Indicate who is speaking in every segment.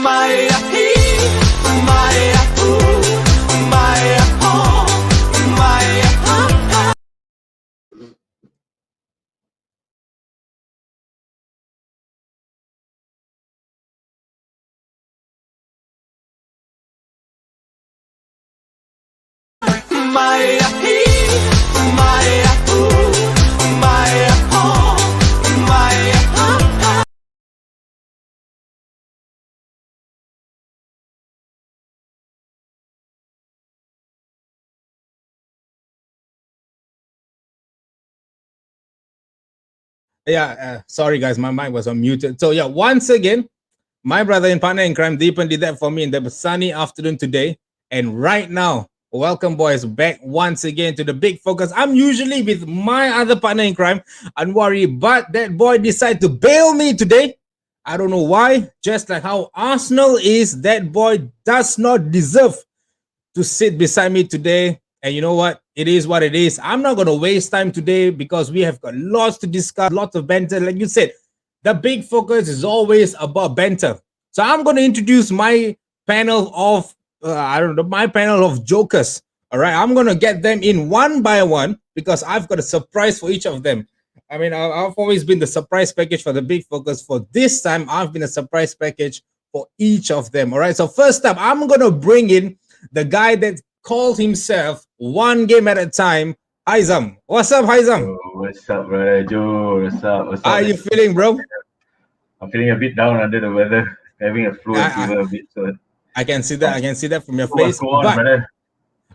Speaker 1: Maya he, Maya ooh, Maya oh, Maya ah. Maya he, Maya ooh, Maya oh, Maya ah.
Speaker 2: Yeah, sorry guys, my mic was unmuted. So yeah, once again, my brother and partner in crime, Deepan, did that for me in the sunny afternoon today. And right now, welcome boys back once again to the Big Focus. I'm usually with my other partner in crime, Anwari, but that boy decided to bail me today. I don't know why. Just like how Arsenal is, that boy does not deserve to sit beside me today. And you know what? It is what it is. I'm not going to waste time today because we have got lots to discuss, lots of banter. Like you said, the Big Focus is always about banter. So I'm going to introduce my panel of, my panel of jokers. All right. I'm going to get them in one by one because I've got a surprise for each of them. I mean, I've always been the surprise package for the Big Focus. For this time, I've been a surprise package for each of them. All right. So first up, I'm going to bring in the guy that called himself one game at a time, Haizam. What's up, Haizam?
Speaker 3: Oh, what's up, brother Joe? What's up? What's up?
Speaker 2: How are you feeling, bro?
Speaker 3: I'm feeling a bit down under the weather, having a flu and fever a bit. So
Speaker 2: I can see that. I can see that from your
Speaker 3: what's
Speaker 2: face.
Speaker 3: going on, brother?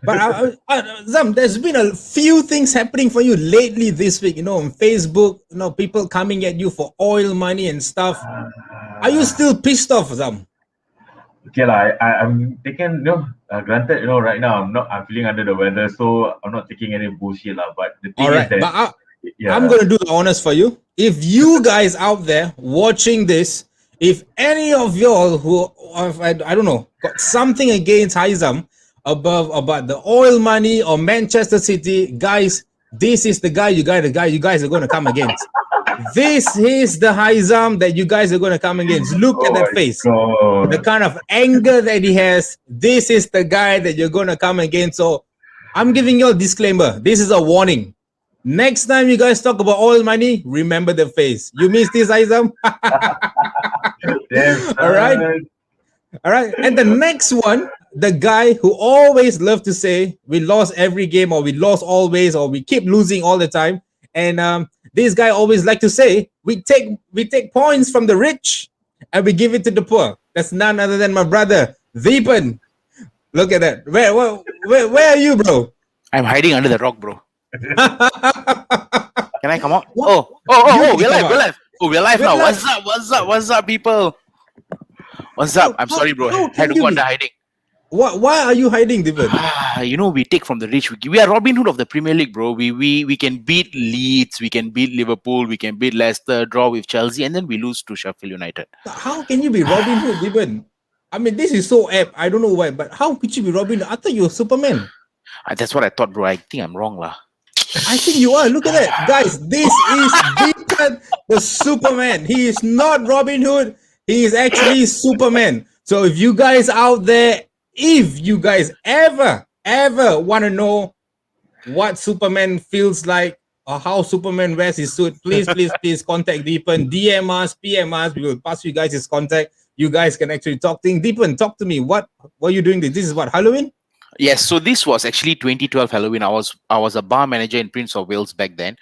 Speaker 2: But Zam, there's been a few things happening for you lately this week. You know, on Facebook, you know, people coming at you for oil money and stuff. Are you still pissed off, Zam?
Speaker 3: Okay, I'm taking granted. Right now I'm feeling under the weather, so I'm not taking any bullshit, lah. But the thing is that
Speaker 2: I'm gonna do the honors for you. If you guys out there watching this, if any of y'all who I don't know got something against Haizam about the oil money or Manchester City, guys, this is the guy you guys are gonna come against. This is the Haizam that you guys are going to come against. Look at that face.
Speaker 3: God.
Speaker 2: The kind of anger that he has. This is the guy that you're going to come against. So I'm giving you a disclaimer. This is a warning. Next time you guys talk about oil money, remember the face. You missed this, Haizam? All right. All right. And the next one, the guy who always loved to say we lost every game or we lost always or we keep losing all the time. And this guy always like to say, we take points from the rich and we give it to the poor. That's none other than my brother, Deepan. Look at that. Where are you, bro?
Speaker 4: I'm hiding under the rock, bro. Can I come out?
Speaker 2: What?
Speaker 4: We're live. Oh, we're live now. What's up, people? What's up? I'm sorry, bro. Had to go under hiding.
Speaker 2: Why are you hiding, Deepan?
Speaker 4: We take from the rich. We are Robin Hood of the Premier League, bro. We can beat Leeds, we can beat Liverpool, we can beat Leicester, draw with Chelsea, and then we lose to Sheffield United.
Speaker 2: How can you be Robin Hood, Deepan? I mean, this is so apt. I don't know why, but how could you be Robin Hood? I thought you were Superman.
Speaker 4: That's what I thought, bro. I think I'm wrong, lah.
Speaker 2: I think you are. Look at that. Guys, this is Deepan, the Superman. He is not Robin Hood. He is actually Superman. So if you guys out there, if you guys ever want to know what Superman feels like or how Superman wears his suit, please contact Deepan, DM us, PM us. We will pass you guys his contact. You guys can actually talk to him. Deepan, talk to me. What are you doing? This is what, Halloween?
Speaker 4: Yes, so this was actually 2012 Halloween. I was a bar manager in Prince of Wales back then,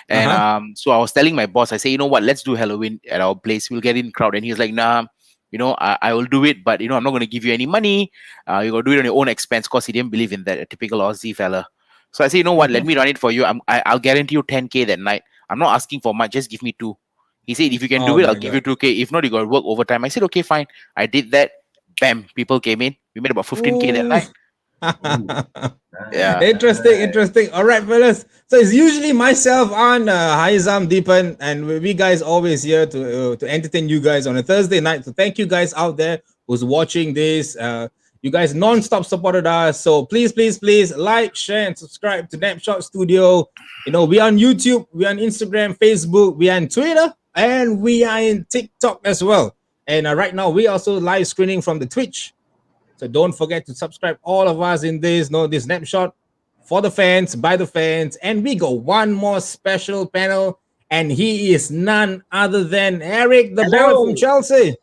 Speaker 4: and so I was telling my boss, I say, you know what, let's do Halloween at our place. We'll get in crowd, and he's like, nah. I will do it, but I'm not going to give you any money. You got to do it on your own expense, because he didn't believe in that, a typical Aussie fella. So I say, you know what? Let me run it for you. I'll guarantee you 10K that night. I'm not asking for much. Just give me 2. He said, if you can do it, I'll give you 2K. If not, you got to work overtime. I said, okay, fine. I did that. Bam! People came in. We made about 15K that night.
Speaker 2: Yeah, interesting. All right, fellas. So it's usually myself on Haizam, Deepan, and we guys always here to entertain you guys on a Thursday night. So thank you guys out there who's watching this. You guys non-stop supported us. So please like, share, and subscribe to Napshot Studio. We are on YouTube, we are on Instagram, Facebook, we are on Twitter, and we are in TikTok as well. And right now, we also live screening from the Twitch. So don't forget to subscribe all of us in this snapshot for the fans, by the fans. And we got one more special panel, and he is none other than Eric, the boy
Speaker 5: Hello.
Speaker 2: from Chelsea.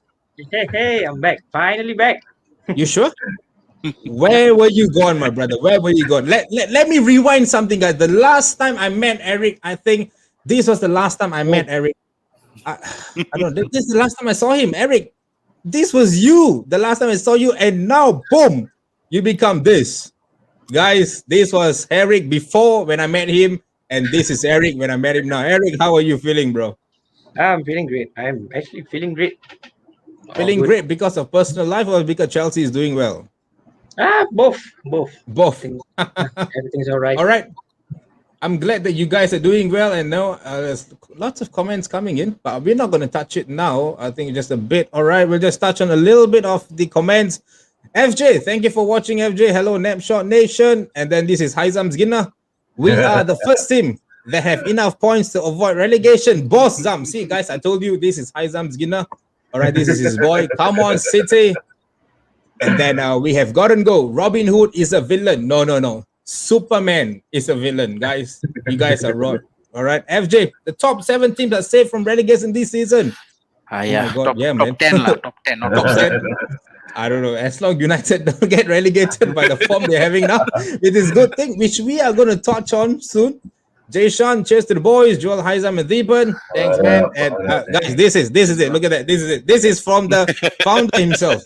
Speaker 5: Hey, I'm back. Finally back.
Speaker 2: You sure? Where were you gone, my brother? Where were you gone? Let me rewind something, guys. The last time I met Eric, I think this was the last time I met Eric. I don't know. This is the last time I saw him. Eric, this was you. The last time I saw you, and now, boom, you become this. Guys, this was Eric before when I met him, and this is Eric when I met him now. Eric, how are you feeling, bro?
Speaker 5: I'm feeling great. I'm actually feeling great.
Speaker 2: Feeling
Speaker 5: good.
Speaker 2: great because of personal life or because Chelsea is doing well?
Speaker 5: Both.
Speaker 2: Both.
Speaker 5: Everything's all right.
Speaker 2: All right. I'm glad that you guys are doing well, and now there's lots of comments coming in, but we're not going to touch it now. I think just a bit. All right, we'll just touch on a little bit of the comments. FJ, thank you for watching, FJ. Hello, Napshot Nation. And then this is Haizam's Ginna. We are the first team that have enough points to avoid relegation. Boss Zam. See, guys, I told you this is Haizam's Ginna. All right, this is his boy. Come on, City. And then we have Gordon Go. Robin Hood is a villain. No. Superman is a villain, guys. You guys are wrong. All right, FJ, the top 7 teams are safe from relegation this season.
Speaker 4: Yeah,
Speaker 2: Oh my God,
Speaker 4: top,
Speaker 2: yeah,
Speaker 4: top
Speaker 2: man.
Speaker 4: 10 lah, top 10, not top
Speaker 2: Top
Speaker 4: 7.
Speaker 2: 10. I don't know. As long United don't get relegated by the form they're having now, it is good thing, which we are going to touch on soon. Jay Sean, cheers to the boys. Joel Haizam and Deepan. Thanks, man. And guys, this is it. Look at that. This is it. This is from the founder himself.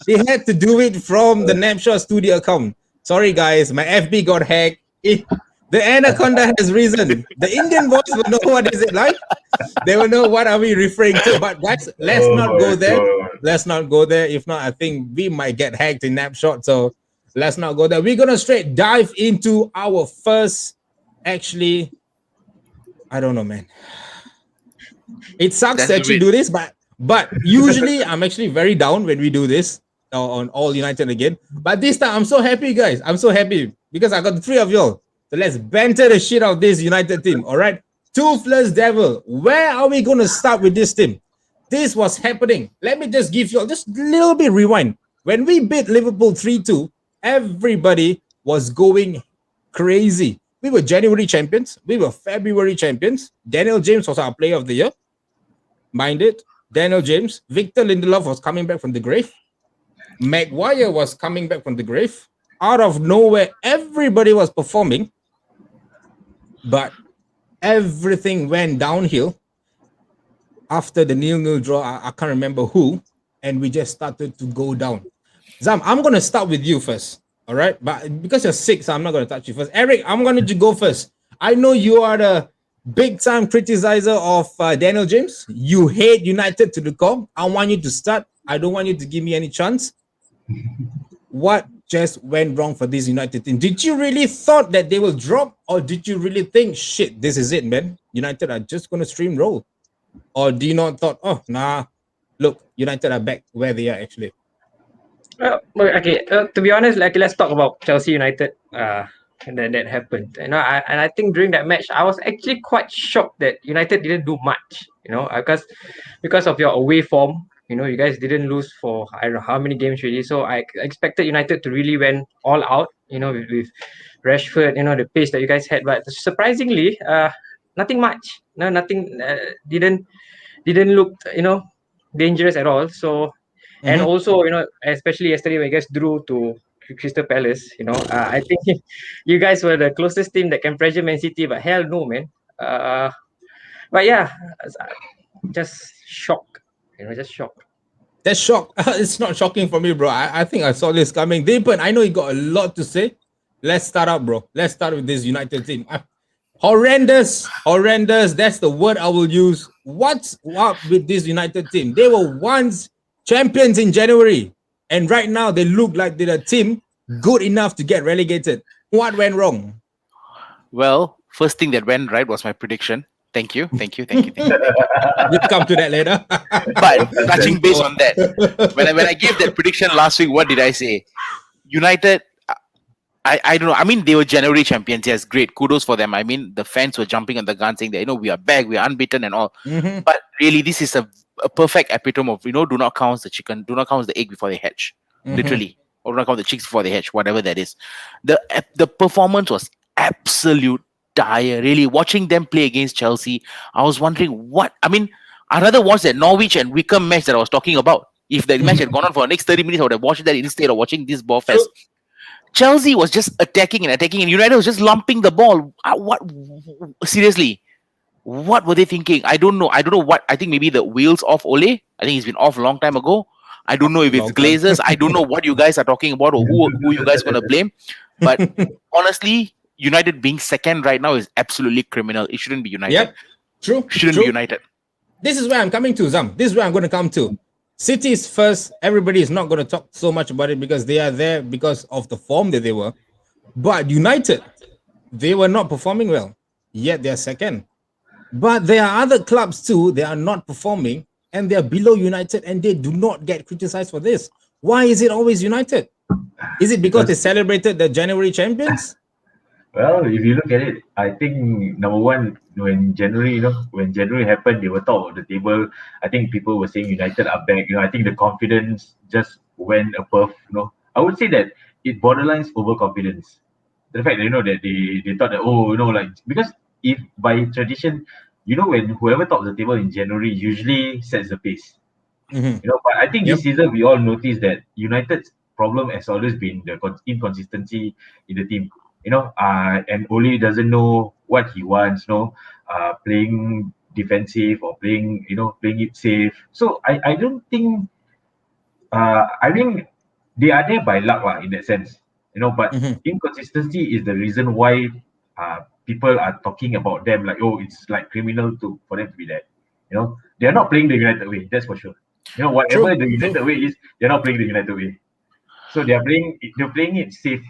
Speaker 2: He had to do it from the Napshot Studio account. Sorry, guys. My FB got hacked. The anaconda has risen. The Indian boys will know what is it like. They will know what are we referring to. But guys, let's not go there. Let's not go there. If not, I think we might get hacked in Napshot. So let's not go there. We're gonna straight dive into our first. Actually, I don't know, man. It sucks
Speaker 4: That's
Speaker 2: to actually
Speaker 4: the
Speaker 2: do this, but usually I'm actually very down when we do this on All United again. But this time I'm so happy, guys. I'm so happy because I got the 3 of y'all. So let's banter the shit out of this United team. All right, Toothless Devil. Where are we gonna start with this team? This was happening. Let me just give you all just a little bit rewind. When we beat Liverpool 3-2, everybody was going crazy. We were January champions. We were February champions. Daniel James was our player of the year. Mind it. Daniel James. Victor Lindelof was coming back from the grave. Maguire was coming back from the grave. Out of nowhere, everybody was performing. But everything went downhill after the 0-0 draw. I can't remember who. And we just started to go down. Zam, I'm going to start with you first. All right, but because you're sick, so I'm not going to touch you first. Eric, I'm going to go first. I know you are the big-time criticizer of Daniel James. You hate United to the core. I want you to start. I don't want you to give me any chance. What just went wrong for this United team? Did you really thought that they will drop, or did you really think, shit, this is it, man? United are just going to stream roll, or do you not thought, oh, nah, look, United are back where they are actually?
Speaker 5: Okay. To be honest, like let's talk about Chelsea United. And then that happened. I think during that match, I was actually quite shocked that United didn't do much. Because of your away form. You guys didn't lose for I don't know how many games really. So I expected United to really went all out. With Rashford. The pace that you guys had. But surprisingly, nothing much. No, nothing. Didn't look dangerous at all. So. And also, especially yesterday when you guys drew to Crystal Palace, I think you guys were the closest team that can pressure Man City, but hell no, man. But yeah, just shocked, just shocked.
Speaker 2: That's shock. It's not shocking for me, bro. I think I saw this coming. Deepan, I know you got a lot to say. Let's start up, bro. Let's start with this United team. Horrendous. That's the word I will use. What's up with this United team? They were once champions in January, and right now they look like they're a team good enough to get relegated. What went wrong?
Speaker 4: Well, first thing that went right was my prediction. Thank you.
Speaker 2: We'll come to that later.
Speaker 4: But touching base on that, when I gave that prediction last week, what did I say? United, I don't know. I mean, they were January champions. Yes, great. Kudos for them. I mean, the fans were jumping on the gun saying that, we are back, we are unbeaten and all. But really, this is a a perfect epitome of, do not count the chicken, do not count the egg before they hatch, literally, or do not count the chicks before they hatch, whatever that is. The performance was absolute dire. Really, watching them play against Chelsea, I was wondering what. I mean, I'd rather watch that Norwich and Wickham match that I was talking about. If the match had gone on for the next 30 minutes, I would have watched that instead of watching this ball fest. Chelsea was just attacking, and United was just lumping the ball. What? Seriously, what were they thinking? I don't know. What. I think maybe the wheels off Ole. I think he's been off a long time ago. I don't know if it's Glazers. I don't know what you guys are talking about or who you guys gonna blame. But honestly, United being second right now is absolutely criminal. It shouldn't be United.
Speaker 2: Yep. True.
Speaker 4: Shouldn't be United.
Speaker 2: This is where I'm coming to, Zam. This is where I'm going to come to. City is first. Everybody is not going to talk so much about it because they are there because of the form that they were. But United, they were not performing well. Yet they are second. But there are other clubs too. They are not performing and they are below United and they do not get criticized for this. Why is it always United? Is it because they celebrated the January champions?
Speaker 3: Well, if you look at it, I think number one, when January happened, they were top of the table. I think people were saying United are back. I think the confidence just went above. I would say that it borderlines overconfidence. The fact that that they thought that because if by tradition, when whoever tops the table in January usually sets the pace. But I think this season we all noticed that United's problem has always been the inconsistency in the team. And Ole doesn't know what he wants, playing defensive or playing it safe. So I don't think, I mean, they are there by luck in that sense, but inconsistency is the reason why people are talking about them like, it's like criminal for them to be there. They are not playing the United way, that's for sure. Whatever the United way is, they're not playing the United way. So they're playing it safe,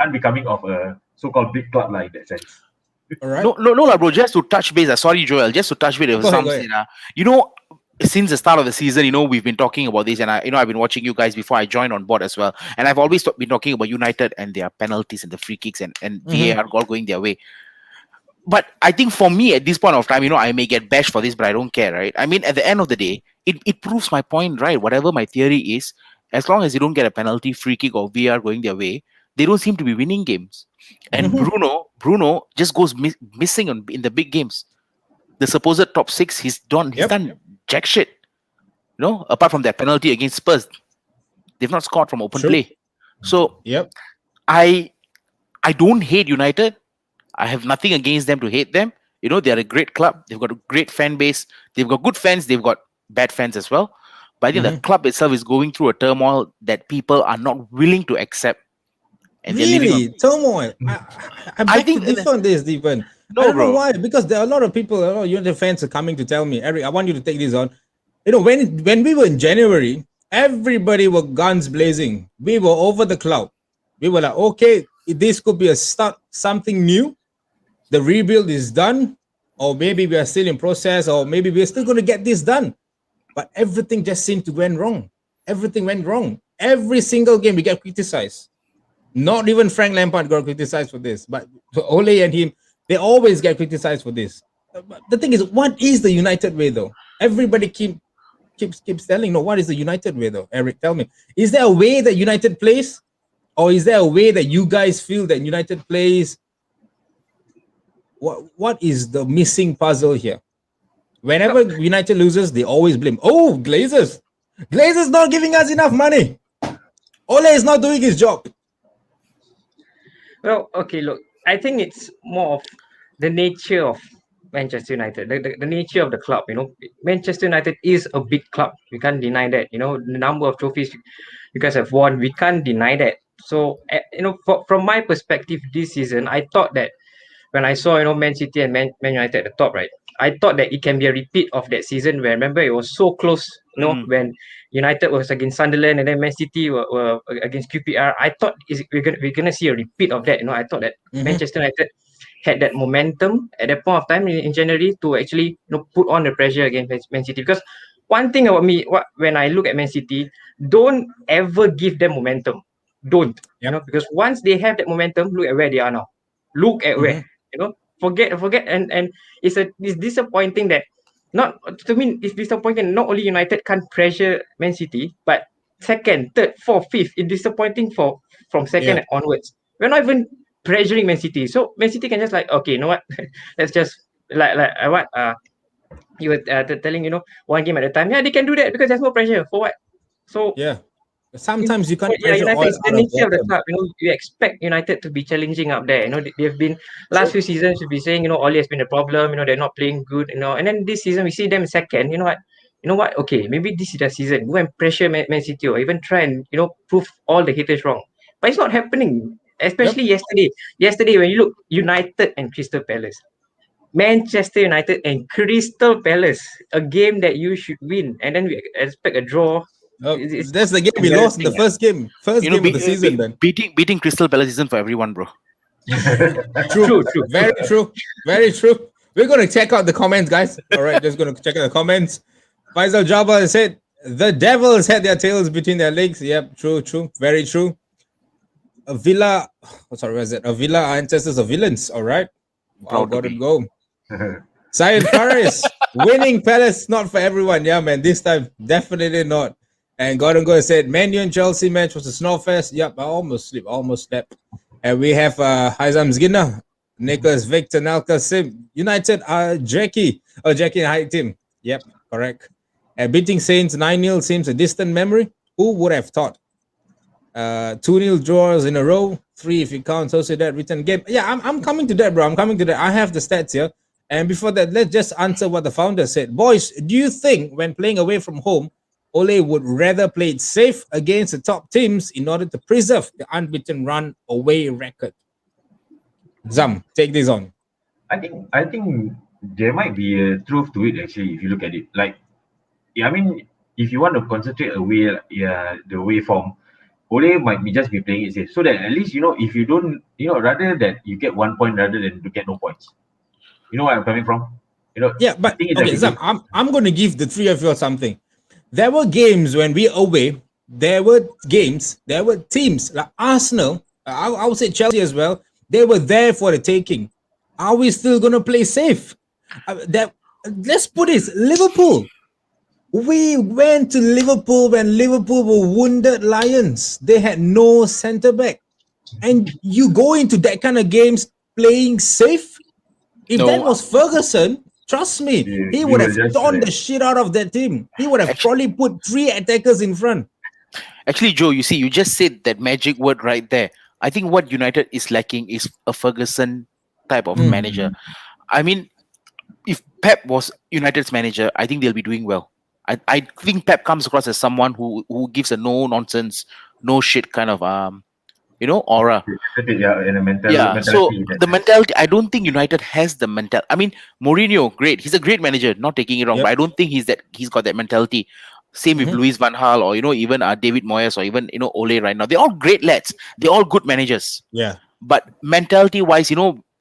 Speaker 3: unbecoming of a so-called big club in that sense.
Speaker 2: All right.
Speaker 4: No, bro. Just to touch base. Sorry, Joel. Just to touch base. There was something. Since the start of the season, we've been talking about this, and I've been watching you guys before I joined on board as well. And I've always been talking about United and their penalties and the free kicks and VAR all going their way. But I think for me at this point of time, I may get bashed for this, but I don't care, right? I mean, at the end of the day, it proves my point, right? Whatever my theory is, as long as you don't get a penalty, free kick, or VAR going their way, they don't seem to be winning games. And Bruno just goes missing in the big games. The supposed top six, he's done jack shit. Apart from that penalty against Spurs, they've not scored from open play. So I don't hate United. I have nothing against them to hate them. They're a great club. They've got a great fan base. They've got good fans. They've got bad fans as well. But I think the club itself is going through a turmoil that people are not willing to accept. And
Speaker 2: really? Turmoil? I think different this, Deepan.
Speaker 4: No,
Speaker 2: I don't
Speaker 4: bro.
Speaker 2: know why. Because there are a lot of people, a lot of United fans are coming to tell me, Eric, I want you to take this on. When we were in January, everybody were guns blazing. We were over the cloud. We were like, okay, this could be a start, something new. The rebuild is done, or maybe we are still in process, or maybe we're still going to get this done. But everything just seemed to went wrong. Everything went wrong. Every single game we get criticized. Not even Frank Lampard got criticized for this, but Ole and him, they always get criticized for this. But the thing is, what is the United way though? Everybody keeps telling, no, what is the United way though? Eric, tell me. Is there a way that United plays? Or is there a way that you guys feel that United plays? What is the missing puzzle here? Whenever United loses, they always blame. Oh, Glazers. Glazers not giving us enough money. Ole is not doing his job.
Speaker 5: Well, okay, look, I think it's more of the nature of Manchester United, the nature of the club. Manchester United is a big club. We can't deny that. The number of trophies you guys have won, we can't deny that. So, from my perspective this season, I thought that when I saw, Man City and Man United at the top, right, I thought that it can be a repeat of that season where, remember, it was so close, when United was against Sunderland and then Man City were against QPR. I thought we're gonna see a repeat of that. I thought that Manchester United had that momentum at that point of time in January to actually put on the pressure against Man City. Because one thing about me, when I look at Man City, don't ever give them momentum. Don't. Because once they have that momentum, look at where they are now. Look at where. Forget and it's disappointing that not to me it's disappointing. Not only United can't pressure Man City, but second, third, fourth, fifth, it's disappointing from second
Speaker 2: Yeah.
Speaker 5: onwards. We're not even pressuring Man City, so Man City can just like, okay, you know what, let's just what you were telling, one game at a time. Yeah, they can do that because there's no pressure for what. So
Speaker 2: Yeah. Sometimes you can't
Speaker 5: yeah,
Speaker 2: pressure
Speaker 5: United
Speaker 2: all
Speaker 5: is the
Speaker 2: out of
Speaker 5: nature of the
Speaker 2: bottom.
Speaker 5: club. You expect United to be challenging up there. They've been last few seasons. We've been saying, Oli has been a problem. They're not playing good. And then this season we see them second. You know what? Okay, maybe this is the season. Go and pressure Man City or even try and prove all the haters wrong. But it's not happening.
Speaker 2: Yep.
Speaker 5: Especially yesterday. Yesterday when you look United and Crystal Palace. Manchester United and Crystal Palace, a game that you should win, and then we expect a draw. It's
Speaker 2: That's the game we lost in the
Speaker 5: embarrassing.
Speaker 2: first game. First game of the season then.
Speaker 4: beating Crystal Palace isn't for everyone, bro.
Speaker 2: True.
Speaker 5: True.
Speaker 2: Very true. Very true. We're going to check out the comments, guys. All right, just going to check out the comments. Faisal Jabba said, the Devils had their tails between their legs. Yep, true. Very true. A Villa, where's it? A Villa ancestors of villains. All right. Wow,
Speaker 4: Proud to
Speaker 2: got to
Speaker 4: be.
Speaker 2: go. Syed Paris, winning Palace, not for everyone. Yeah, man, this time, definitely not. And Gordon Go said, Man U and Chelsea match was a snowfest. Yep, I almost slept. And we have Haizam Zgina, Nicholas Victor, Nalka Sim, United, Jackie and High Team. Yep, correct. And beating Saints 9-0 seems a distant memory. Who would have thought? 2-0 draws in a row, 3 if you count Sociedad written game. Yeah, I'm coming to that, bro. I'm coming to that. I have the stats here. And before that, let's just answer what the founder said. Boys, do you think when playing away from home, Ole would rather play it safe against the top teams in order to preserve the unbeaten run away record? Zam, take this on.
Speaker 3: I think there might be a truth to it actually if you look at it. Like, yeah, I mean, if you want to concentrate away, the away form, Ole might be just be playing it safe, so that at least if you don't, rather that you get 1 point rather than to get no points. You know where I'm coming from?
Speaker 2: Yeah, but
Speaker 3: the thing is
Speaker 2: okay,
Speaker 3: that
Speaker 2: Zam, I'm going to give the three of you something. There were games when we away. There were teams like Arsenal. I would say Chelsea as well. They were there for the taking. Are we still going to play safe? Let's put this: Liverpool. We went to Liverpool when Liverpool were wounded lions. They had no centre back, and you go into that kind of games playing safe. If
Speaker 4: No.
Speaker 2: that was Ferguson, trust me, he would have torn the shit out of that team. He would have probably put 3 attackers in front.
Speaker 4: Actually, Joe, you see, you just said that magic word right there. I think what United is lacking is a Ferguson type of manager. I mean, if Pep was United's manager, I think they'll be doing well. I think Pep comes across as someone who gives a no nonsense, no shit kind of aura.
Speaker 3: in a mentality.
Speaker 4: Yeah, so the mentality, I don't think United has the mentality. I mean, Mourinho, great. He's a great manager, not taking it wrong,
Speaker 2: Yep.
Speaker 4: but I don't think he's got that mentality. Same with Luis Van Gaal or, even David Moyes or even, Ole right now. They're all great lads. They're all good managers.
Speaker 2: Yeah.
Speaker 4: But mentality-wise,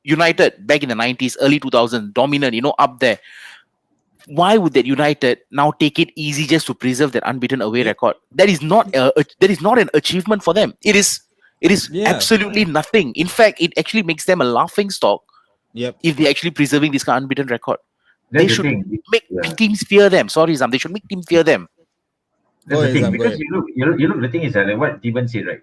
Speaker 4: United back in the 90s, early 2000s, dominant, up there. Why would that United now take it easy just to preserve that unbeaten away record? That is not an achievement for them. It is absolutely nothing. In fact, it actually makes them a laughing stock.
Speaker 2: Yep.
Speaker 4: If they're actually preserving this kind of unbeaten record.
Speaker 3: That's
Speaker 4: They
Speaker 3: the
Speaker 4: should
Speaker 3: thing.
Speaker 4: make teams fear them. Sorry, Zam. They should make teams fear them.
Speaker 3: That's
Speaker 2: Go
Speaker 3: the
Speaker 2: ahead,
Speaker 3: thing,
Speaker 2: Zam, go
Speaker 3: because
Speaker 2: ahead.
Speaker 3: you look. The thing is that, like what Steven said, right?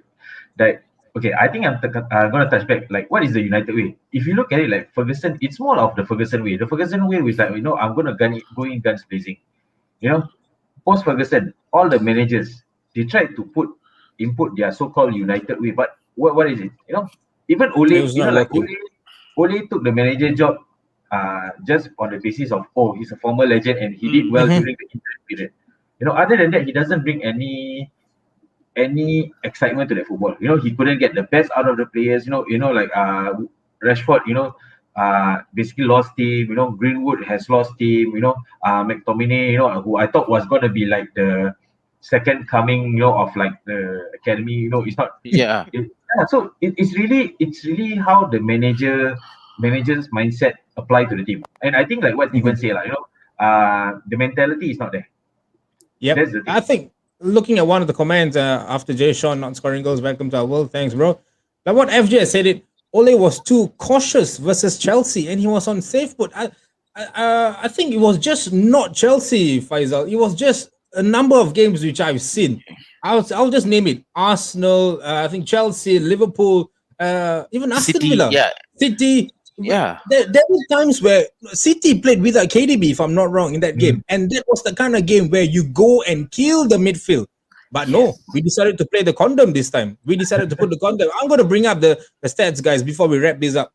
Speaker 3: That okay, I think I'm gonna touch back. Like, what is the United way? If you look at it, like Ferguson, it's more of the Ferguson way. The Ferguson way was like, I'm gonna go in guns blazing. Post Ferguson, all the managers they tried to input their so-called United way, but what is it? Even Ole,
Speaker 2: It was not
Speaker 3: like
Speaker 2: working.
Speaker 3: Ole took the manager job just on the basis of he's a former legend and he did well during the interim period. Other than that, he doesn't bring any excitement to the football. He couldn't get the best out of the players. Like Rashford, basically lost team. Greenwood has lost team. McTominay, who I thought was gonna be like the second coming, of like the academy. It's not.
Speaker 4: Yeah.
Speaker 3: So it's really how the manager's mindset apply to the team. And I think like what Steven say, like, the mentality is not there.
Speaker 2: Yep.
Speaker 3: That's the thing.
Speaker 2: I think looking at one of the comments after Jay Sean not scoring goals, welcome to our world. Thanks, bro. Like what FJ said it, Ole was too cautious versus Chelsea and he was on safe foot. I think it was just not Chelsea, Faisal. It was just a number of games which I've seen. I'll just name it: Arsenal, I think Chelsea, Liverpool, even Aston
Speaker 4: City,
Speaker 2: Villa,
Speaker 4: yeah,
Speaker 2: City.
Speaker 4: yeah,
Speaker 2: There were times where City played without KDB, if I'm not wrong, in that game, and that was the kind of game where you go and kill the midfield. But no, we decided to play the condom this time. We decided to put the condom. I'm going to bring up the stats, guys, before we wrap this up.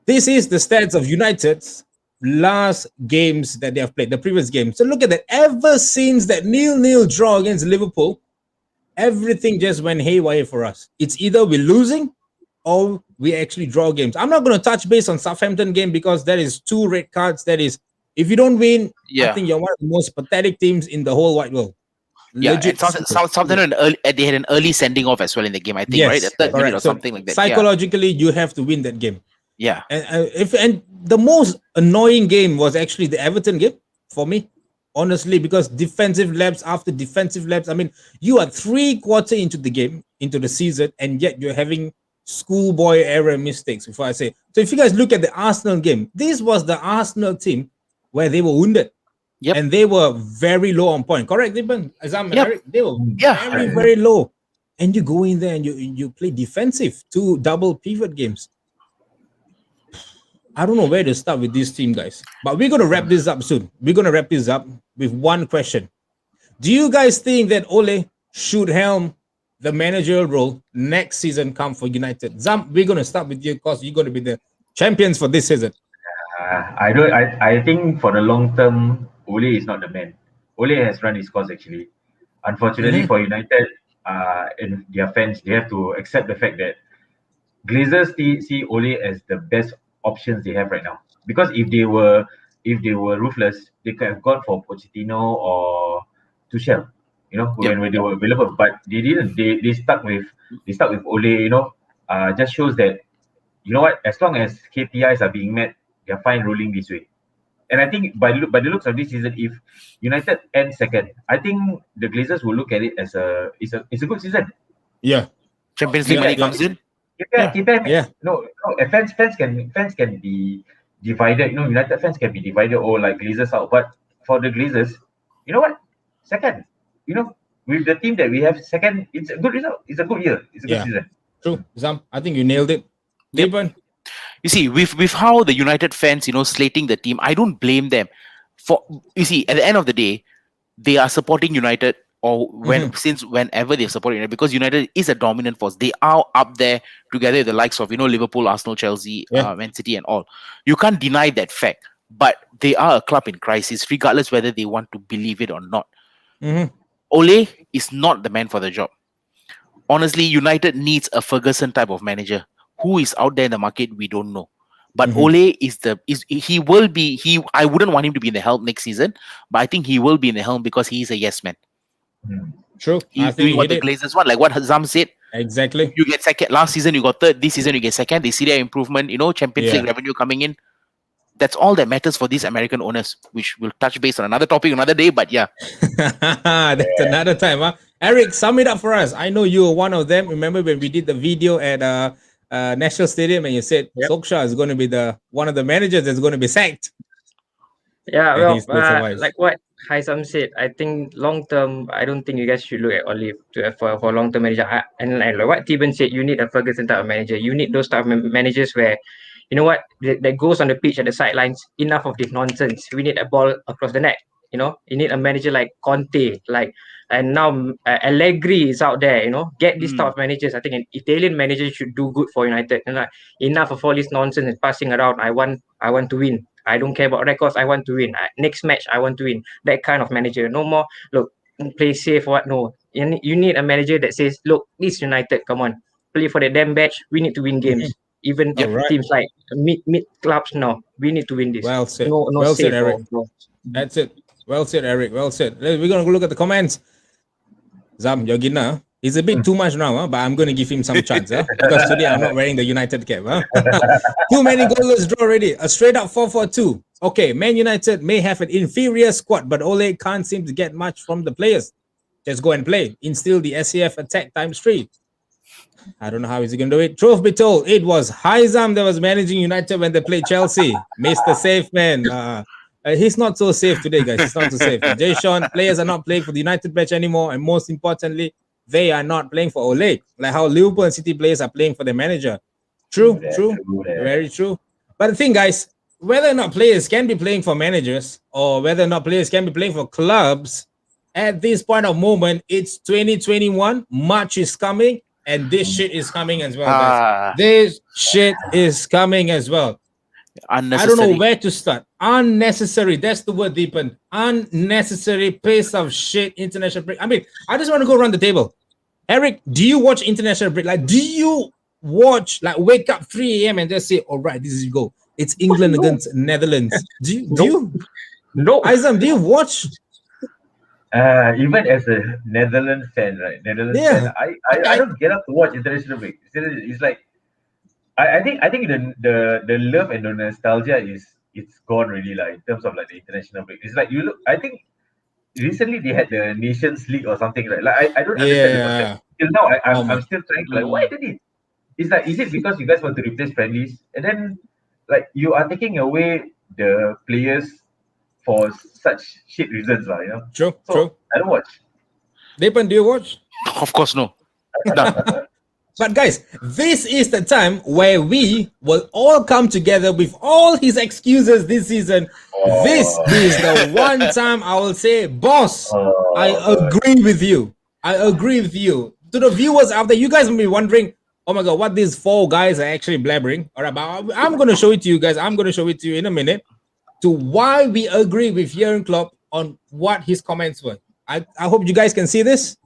Speaker 2: This is the stats of United's last games that they have played, the previous game. So look at that. Ever since that 0-0 draw against Liverpool, everything just went haywire for us. It's either we're losing or we actually draw games. I'm not going to touch base on Southampton game because that is 2 red cards. That is, if you don't win, I think you're one of the most pathetic teams in the whole wide world.
Speaker 4: Yeah,
Speaker 2: Legit.
Speaker 4: and Southampton they had an early sending off as well in the game, I think, right? The third minute or
Speaker 2: So
Speaker 4: something like that.
Speaker 2: psychologically, you have to win that game.
Speaker 4: Yeah.
Speaker 2: And the most annoying game was actually the Everton game for me, honestly, because defensive lapse after defensive lapse. I mean, you are 3/4 into the game, into the season, and yet you're having schoolboy error mistakes. Before I say, so if you guys look at the Arsenal game, this was the Arsenal team where they were wounded.
Speaker 4: Yep.
Speaker 2: And they were very low on point. Correct, Iban?
Speaker 4: Yep.
Speaker 2: They were very, very low. And you go in there and you play defensive, 2 double pivot games. I don't know where to start with this team, guys. But we're going to wrap this up soon. We're going to wrap this up with one question. Do you guys think that Ole should helm the managerial role next season come for United? Zam, we're going to start with you because you're going to be the champions for this season.
Speaker 3: I think for the long term, Ole is not the man. Ole has run his course actually. Unfortunately for United, and their fans, they have to accept the fact that Glazers see Ole as the best options they have right now. Because if they were ruthless, they could have gone for Pochettino or Tuchel, when they were available. But they didn't. They stuck with Ole. Just shows that as long as KPIs are being met, they're fine rolling this way. And I think by the looks of this season, if United end second, I think the Glazers will look at it as it's a good season.
Speaker 2: Yeah.
Speaker 4: Champions League money comes in.
Speaker 3: No, fans can be divided. United fans can be divided or like Glazers out. But for the Glazers, you know what? Second. With the team that we have second, it's a good result. It's a good year. It's a good season.
Speaker 2: True. Zam, I think you nailed it. Yep.
Speaker 4: You see, with how the United fans, slating the team, I don't blame them. At the end of the day, they are supporting United or whenever they support United, because United is a dominant force. They are up there together with the likes of Liverpool, Arsenal, Chelsea, Man City, and all. You can't deny that fact. But they are a club in crisis, regardless whether they want to believe it or not. Ole is not the man for the job. Honestly, United needs a Ferguson type of manager. Who is out there in the market, we don't know. But Ole he will be. I wouldn't want him to be in the helm next season, but I think he will be in the helm because he is a yes man.
Speaker 2: True.
Speaker 4: He's doing what the Glazers want, like what Zam said.
Speaker 2: Exactly.
Speaker 4: You get second. Last season you got third. This season you get second. They see their improvement. Champions League revenue coming in. That's all that matters for these American owners, which we'll touch base on another topic another day. But yeah,
Speaker 2: that's another time. Huh? Eric, sum it up for us. I know you were one of them. Remember when we did the video at National Stadium and you said Solskjaer is going to be one of the managers that's going to be sacked?
Speaker 5: Yeah, like what Haizam said, I think long term, I don't think you guys should look at Olive for long term manager. And like what Tiban said, you need a Ferguson type of manager. You need those type of managers where, that goes on the pitch at the sidelines. Enough of this nonsense. We need a ball across the net. You need a manager like Conte, and now Allegri is out there. Get these type of managers. I think an Italian manager should do good for United. Enough of all this nonsense and passing around. I want to win. I don't care about records. I want to win. Next match, I want to win. That kind of manager. No more. Look, play safe. What? No. You need a manager that says, look, this United. Come on, play for the damn badge. We need to win games. Even teams like mid clubs. No, we need to win this.
Speaker 2: Well said.
Speaker 5: No
Speaker 2: well
Speaker 5: safe
Speaker 2: said, Eric. That's it. Well said, Eric. Well said. We're gonna go look at the comments. Zam, Yogina. He's a bit too much now, but I'm going to give him some chance because today I'm not wearing the United cap. Too many goalless draw already. A straight up 4-4-2. Okay, Man United may have an inferior squad, but Ole can't seem to get much from the players. Just go and play. Instill the SCF attack ×3. I don't know how he's going to do it. Truth be told, it was Haizam that was managing United when they played Chelsea. Mr. Safe Man. He's not so safe today, guys. He's not so safe. Jay Sean, players are not playing for the United match anymore. And most importantly, they are not playing for Ole. Like how Liverpool and City players are playing for their manager. True. Very true. But the thing, guys, whether or not players can be playing for managers or whether or not players can be playing for clubs, at this point of moment, it's 2021. March is coming. And this shit is coming as well, guys. This shit is coming as well. I don't know where to start. Unnecessary. That's the word, Deepan. Unnecessary piece of shit international break. I mean, I just want to go around the table. Eric, do you watch international break? Like, do you watch, like, wake up 3 a.m. and just say, all right, this is go. It's England against Netherlands. Do you?
Speaker 5: No.
Speaker 2: Aizam, do you watch?
Speaker 3: Even as a Netherlands fan, right? Fan, I don't get up to watch international break. It's like I think the love and the nostalgia it's gone really, like, in terms of like the international break. It's like you look. I think recently they had the Nations League or something like I don't understand the concept. Till now I'm still trying to, like, why did it? It's like, is it because you guys want to replace friendlies and then like you are taking away the players for such shit reasons, you know?
Speaker 2: True.
Speaker 3: I don't watch.
Speaker 2: Deepan, do you watch?
Speaker 4: Of course, no.
Speaker 2: But guys, this is the time where we will all come together with all his excuses this season. This is the one time I will say, boss, I agree with you. I agree with you. To the viewers out there, you guys will be wondering, oh my God, what these four guys are actually blabbering. All right, but I'm going to show it to you guys. I'm going to show it to you in a minute to why we agree with Jurgen Klopp on what his comments were. I hope you guys can see this.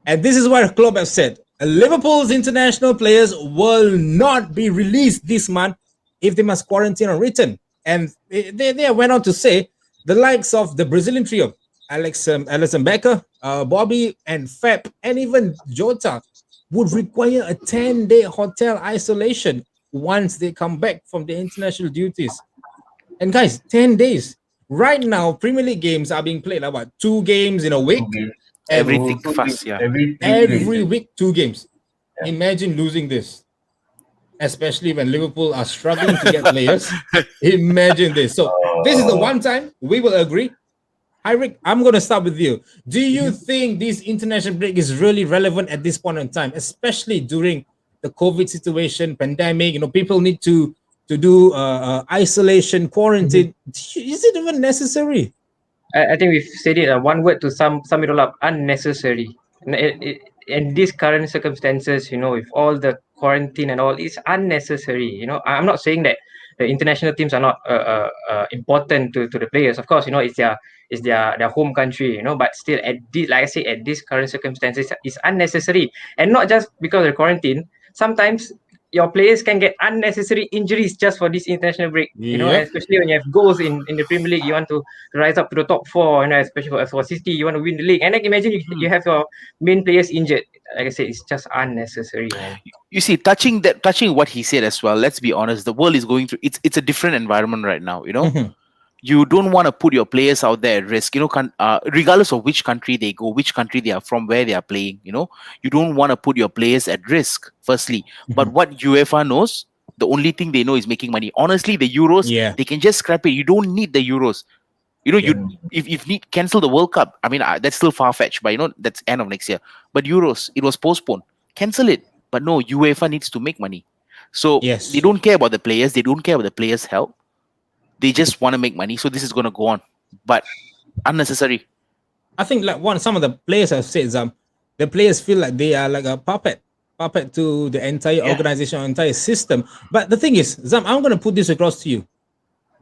Speaker 2: And this is what Klopp has said. Liverpool's international players will not be released this month if they must quarantine on return. And they went on to say the likes of the Brazilian trio, Alisson Becker, Bobby and Fab, and even Jota would require a 10-day hotel isolation once they come back from their international duties. And guys, 10 days. Right now, Premier League games are being played, like what, 2 games in a week?
Speaker 4: Everything fast, yeah.
Speaker 2: Every week, 2 games. Yeah. Imagine losing this, especially when Liverpool are struggling to get players. Imagine this. So this is the one time we will agree. Hi, Rick, I'm going to start with you. Do you think this international break is really relevant at this point in time, especially during the COVID situation, pandemic? You know, people need to do isolation, quarantine. Is it even necessary?
Speaker 5: I think we've said it. One word to sum it all up: unnecessary. In these current circumstances, you know, with all the quarantine and all, it's unnecessary. You know, I'm not saying that the international teams are not important to the players. Of course, you know, it's their home country. You know, but still, like I say, at these current circumstances, it's unnecessary, and not just because of the quarantine. Sometimes your players can get unnecessary injuries just for this international break. You know, especially when you have goals in the Premier League, you want to rise up to the top 4. You know, especially for City, you want to win the league. And like, imagine you have your main players injured. Like I said, it's just unnecessary, man.
Speaker 4: You see, touching what he said as well. Let's be honest, the world is going through. It's a different environment right now. You know. You don't want to put your players out there at risk, you know, regardless of which country they go, which country they are from, where they are playing, you know, you don't want to put your players at risk, firstly. But what UEFA knows, the only thing they know is making money. Honestly, the Euros, they can just scrap it. You don't need the Euros. You know, if need cancel the World Cup, I mean, that's still far-fetched, but you know, that's end of next year. But Euros, it was postponed. Cancel it. But no, UEFA needs to make money. So they don't care about the players. They don't care about the players' health. They just want to make money, so this is going to go on, but unnecessary.
Speaker 2: I think like some of the players have said, the players feel like they are like a puppet to the entire organization, entire system. But the thing is, Zam, I'm going to put this across to you.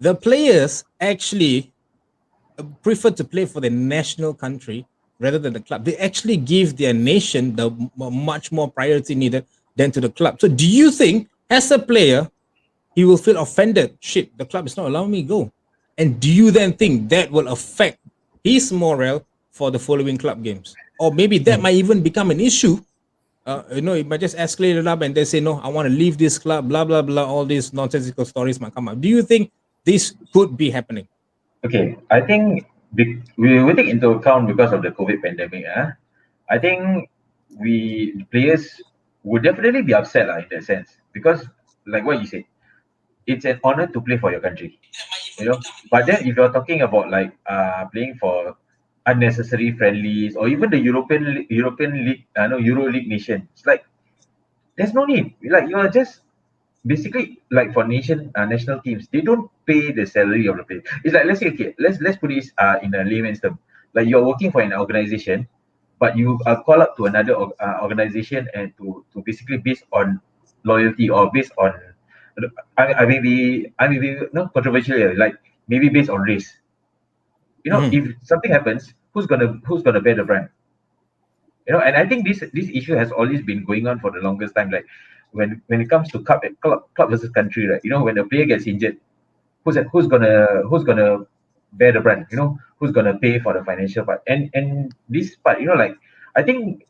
Speaker 2: The players actually prefer to play for the national country rather than the club. They actually give their nation the much more priority needed than to the club. So do you think, as a player, he will feel offended? Shit, the club is not allowing me to go. And do you then think that will affect his morale for the following club games? Or maybe that might even become an issue. You know, it might just escalate it up and they say, no, I want to leave this club, blah, blah, blah. All these nonsensical stories might come up. Do you think this could be happening?
Speaker 3: Okay, I think we take into account because of the COVID pandemic. I think players would definitely be upset in that sense, because like what you said, it's an honor to play for your country, you know. But then if you're talking about like playing for unnecessary friendlies, or even the European League, no Euro League nation, it's like there's no need. Like you are just basically like for national teams, they don't pay the salary of the player. It's like, let's say, okay, let's put this in a layman's term. Like you're working for an organization, but you call up to another organization, and to basically based on loyalty, or based on I may be no controversial here, like maybe based on race. You know,
Speaker 2: Mhm.
Speaker 3: if something happens, who's gonna bear the brunt? You know, and I think this issue has always been going on for the longest time. Like when it comes to club versus country, right? You know, when a player gets injured, who's gonna bear the brunt? You know, who's gonna pay for the financial part? And this part, you know, like I think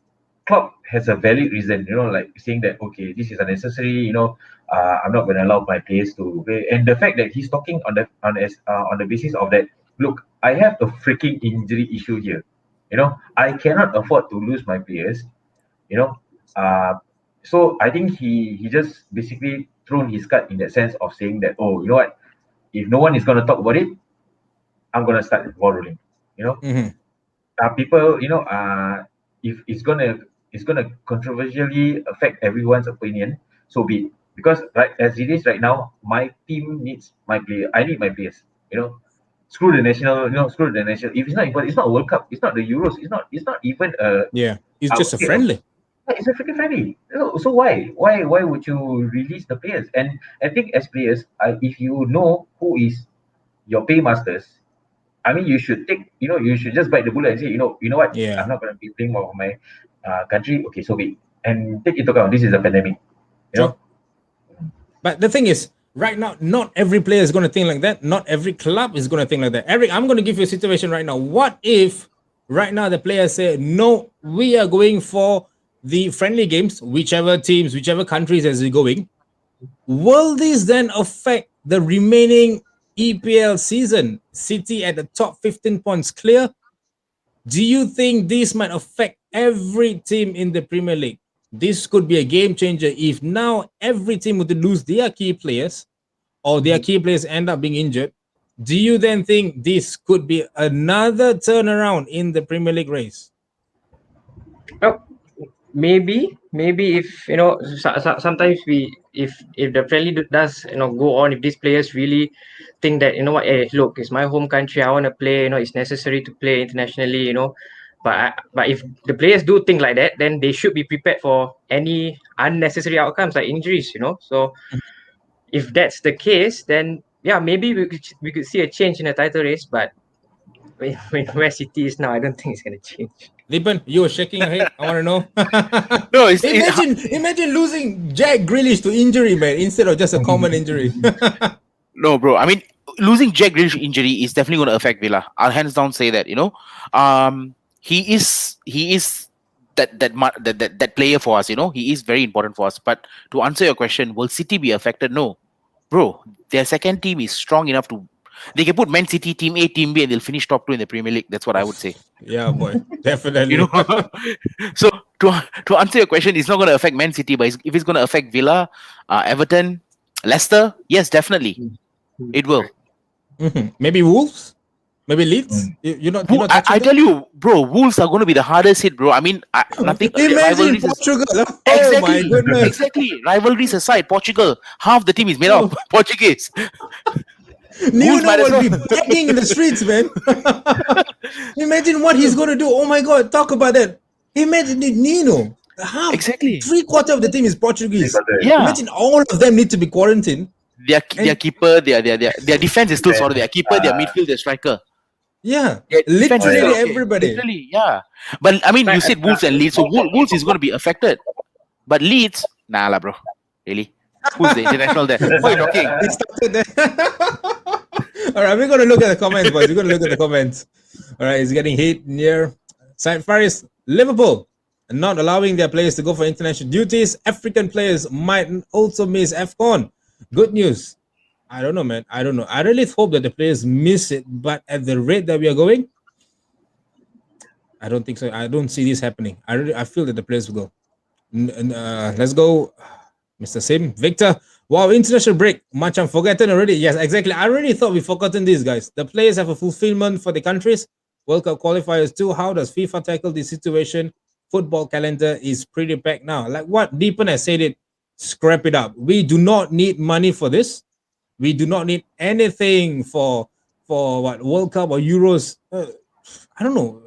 Speaker 3: Klopp has a valid reason, you know, like saying that okay, this is unnecessary. You know, I'm not going to allow my players to play. And the fact that he's talking on the basis of that, look, I have a freaking injury issue here. You know, I cannot afford to lose my players. You know, so I think he just basically thrown his card in that sense of saying that, oh, you know what, if no one is going to talk about it, I'm going to start the ball rolling. You know,
Speaker 2: Mhm.
Speaker 3: people, you know, if it's gonna controversially affect everyone's opinion, so be it. Because right as it is right now, my team needs my player. I need my players. You know, screw the national. You know, screw the national. If it's not important, it's not a World Cup. It's not the Euros. It's not even a.
Speaker 2: Yeah, it's
Speaker 3: I would
Speaker 2: just a
Speaker 3: say
Speaker 2: friendly.
Speaker 3: it's a freaking friendly. So why would you release the players? And I think as players, if you know who is your paymasters, I mean, you should you should just bite the bullet and say, you know what, I'm
Speaker 2: Yeah,
Speaker 3: not going to be playing for my country. Okay, so be it. And take into account this is a pandemic. You
Speaker 2: true.
Speaker 3: know,
Speaker 2: But the thing is, right now, not every player is going to think like that. Not every club is going to think like that. Eric, I'm going to give you a situation right now. What if right now the players say, no, we are going for the friendly games, whichever teams, whichever countries as we're going? Will this then affect the remaining EPL season? City at the top 15 points clear. Do you think this might affect every team in the Premier League? This could be a game changer if now every team would lose their key players, or their key players end up being injured. Do you then think this could be another turnaround in the Premier League race?
Speaker 5: Oh, maybe if sometimes if the friendly does go on, if these players really think that what, hey, look, it's my home country, I want to play, it's necessary to play internationally, but if the players do think like that, then they should be prepared for any unnecessary outcomes like injuries, so if that's the case, then yeah, maybe we could see a change in the title race. But where City is now, I don't think it's going to change.
Speaker 2: Liban, you were shaking your head. I want to know.
Speaker 4: No,
Speaker 2: imagine losing Jack Grealish to injury, man, instead of just a common injury.
Speaker 4: no, bro. I mean, losing Jack Grealish injury is definitely going to affect Villa. I'll hands down say that. He is that player for us. He is very important for us. But to answer your question, will City be affected? No, bro. Their second team is strong enough to. They can put Man City team A, team B, and they'll finish top 2 in the Premier League. That's what I would say.
Speaker 2: Yeah, boy,
Speaker 4: You
Speaker 2: definitely.
Speaker 4: know. So to answer your question, it's not going to affect Man City, but if it's going to affect Villa, Everton, Leicester, yes, definitely, it will.
Speaker 2: Maybe Wolves, maybe Leeds. You're not touching
Speaker 4: I
Speaker 2: them?
Speaker 4: tell you, bro, Wolves are going to be the hardest hit, bro. I mean, nothing.
Speaker 2: Imagine
Speaker 4: Rivalries is,
Speaker 2: Portugal. Oh my
Speaker 4: exactly,
Speaker 2: goodness.
Speaker 4: exactly. Rivalries aside, Portugal, half the team is made up of Portuguese. Wolves
Speaker 2: Nuno
Speaker 4: might as
Speaker 2: will be
Speaker 4: well.
Speaker 2: begging in the streets, man. Imagine what he's going to do. Oh my God, talk about that. Imagine it, Nino. Half,
Speaker 4: Exactly.
Speaker 2: 3/4 of the team is Portuguese.
Speaker 4: Yeah.
Speaker 2: Imagine all of them need to be quarantined.
Speaker 4: Their
Speaker 2: And
Speaker 4: keeper, their defense is still sorted. Their keeper, their midfield, their striker.
Speaker 2: yeah,
Speaker 4: Their defense is
Speaker 2: literally
Speaker 4: still okay.
Speaker 2: everybody.
Speaker 4: Literally, yeah. But I mean, you
Speaker 5: Right,
Speaker 4: said Wolves and Leeds, so Wolves is going to be affected. But Leeds, nah lah, bro. Really? Who's the international there? What are you talking?
Speaker 2: He started there. All right, we're going to look at the comments, boys. We're going to look at the comments. All right, he's getting hit near Side Faris. Liverpool not allowing their players to go for international duties. African players might also miss AFCON. Good news. I don't know, man. I don't know. I really hope that the players miss it, but at the rate that we are going, I don't think so. I don't see this happening. I feel that the players will go. Let's go, Mr. Sim. Victor, wow, international break. Much I'm forgotten already. Yes, exactly. I already thought we've forgotten these guys. The players have a fulfillment for the countries. World Cup qualifiers too. How does FIFA tackle this situation? Football calendar is pretty packed now. Like what Deepan has said it, scrap it up. We do not need money for this. We do not need anything for what World Cup or Euros. I don't know.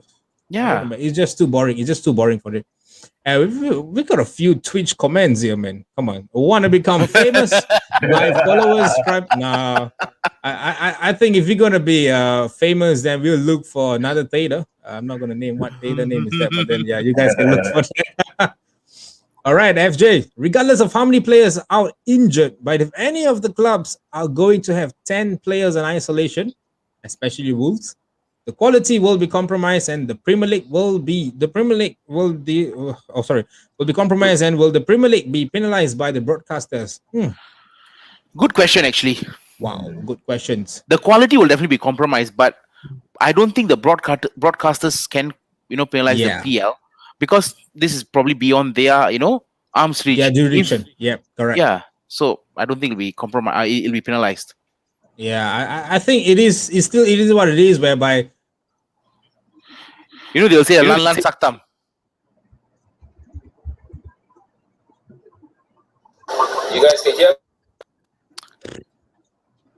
Speaker 4: Yeah.
Speaker 2: It's just too boring. It's just too boring for it. We got a few Twitch comments here, man. Come on, want to become famous? My followers, subscribe. Nah, I think if you're gonna be famous, then we'll look for another Theta. I'm not gonna name what Theta name is that, but then yeah, you guys can look for that. All right, FJ. Regardless of how many players are injured, but if any of the clubs are going to have 10 players in isolation, especially Wolves, the quality will be compromised, and the Premier League will be will be compromised, and will the Premier League be penalized by the broadcasters?
Speaker 4: Good question, actually.
Speaker 2: Wow, good questions.
Speaker 4: The quality will definitely be compromised, but I don't think the broadcasters can, penalize
Speaker 2: Yeah.
Speaker 4: the PL, because this is probably beyond their, arm's reach.
Speaker 2: Yeah, jurisdiction. Yeah, correct.
Speaker 4: Yeah. So I don't think it'll be compromised. It'll be penalized.
Speaker 2: Yeah, I think it is. It is what it is. Whereby
Speaker 4: They'll say lan lan saktam.
Speaker 6: You guys can hear?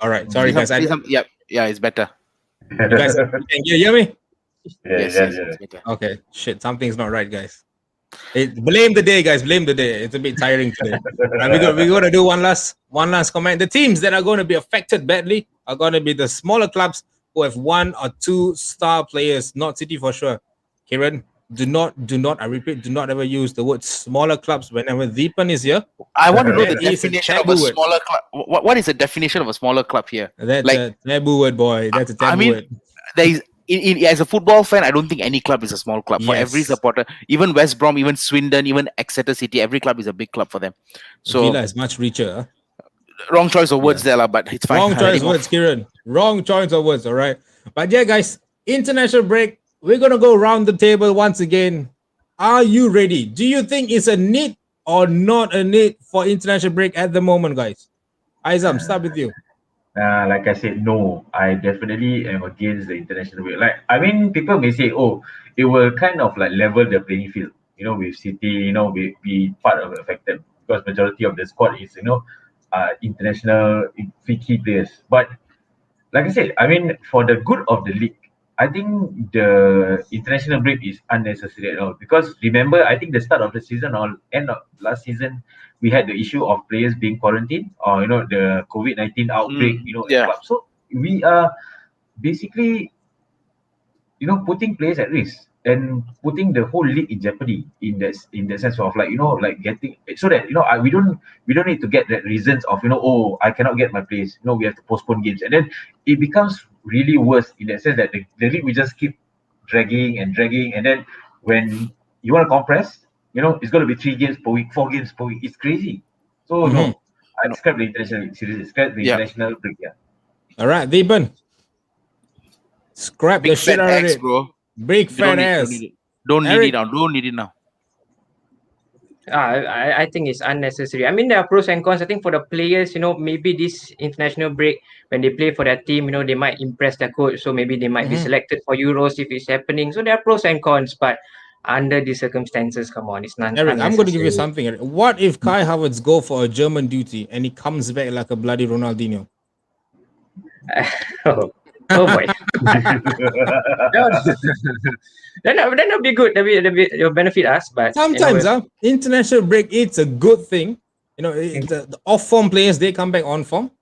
Speaker 2: all right. Sorry, guys.
Speaker 4: Yeah, it's better.
Speaker 2: You guys can you hear me?
Speaker 4: Yes, it's better.
Speaker 2: Okay. Shit, something's not right, guys. Blame the day, guys. Blame the day. It's a bit tiring today. We're gonna do one last comment. The teams that are going to be affected badly are going to be the smaller clubs who have 1 or 2 star players, not City for sure. Kieran, do not. I repeat, do not ever use the word smaller clubs whenever Deepan is here.
Speaker 4: I want to know the
Speaker 2: That is a
Speaker 4: definition of a
Speaker 2: taboo word.
Speaker 4: smaller club. What is the definition of a smaller club here?
Speaker 2: That's
Speaker 4: Like-
Speaker 2: a taboo word, boy. That's a taboo word.
Speaker 4: There is, as a football fan, I don't think any club is a small club. For every
Speaker 2: Yes.
Speaker 4: supporter, even West Brom, even Swindon, even Exeter City, every club is a big club for them. So
Speaker 2: Villa is much richer. Huh?
Speaker 4: wrong choice of words there, lah, but it's fine.
Speaker 2: Wrong choice
Speaker 4: Letting
Speaker 2: of
Speaker 4: off.
Speaker 2: words, Kieran. Wrong choice of words. All right. But yeah, guys, international break. We're gonna go around the table once again. Are you ready? Do you think it's a need or not a need for international break at the moment, guys? Aizam, start with you.
Speaker 3: Like I said, no, I definitely am against the international break. Like, I mean, people may say, oh, it will kind of like level the playing field, with City, be part of affected, because majority of the squad is, international key players. But like I said, I mean, for the good of the league, I think the international break is unnecessary at all. Because remember, I think the start of the season or end of last season, we had the issue of players being quarantined, or the COVID-19 outbreak, at
Speaker 4: yeah.
Speaker 3: club. So we are basically putting players at risk and putting the whole league in jeopardy in that sense of like getting, so that we don't need to get that reasons of oh, I cannot get my place, we have to postpone games, and then it becomes really worse in that sense that the league will just keep dragging, and then when you want to compress, it's going to be 3 games per week, 4 games per week. It's crazy. So no, I scrap the international series, scrap the international break. Yeah.
Speaker 2: All right, Deepan. Scrap
Speaker 4: Big
Speaker 2: the shit
Speaker 4: fat
Speaker 2: out of
Speaker 4: X,
Speaker 2: it.
Speaker 4: bro.
Speaker 2: Big
Speaker 4: You
Speaker 2: fat ass.
Speaker 4: Don't need
Speaker 2: Eric.
Speaker 4: it now. Don't need it now.
Speaker 5: I think it's unnecessary. I mean, there are pros and cons. I think for the players, maybe this international break, when they play for their team, they might impress their coach. So maybe they might be selected for Euros if it's happening. So there are pros and cons. But under these circumstances, come on, it's not
Speaker 2: Eric, I'm going to give you
Speaker 5: unnecessary.
Speaker 2: something. Eric. What if Kai Havertz go for a German duty and he comes back like a bloody Ronaldinho?
Speaker 5: Oh boy. That'll be good. It'll benefit us. But
Speaker 2: Sometimes, international break, it's a good thing. The off-form players, they come back on form.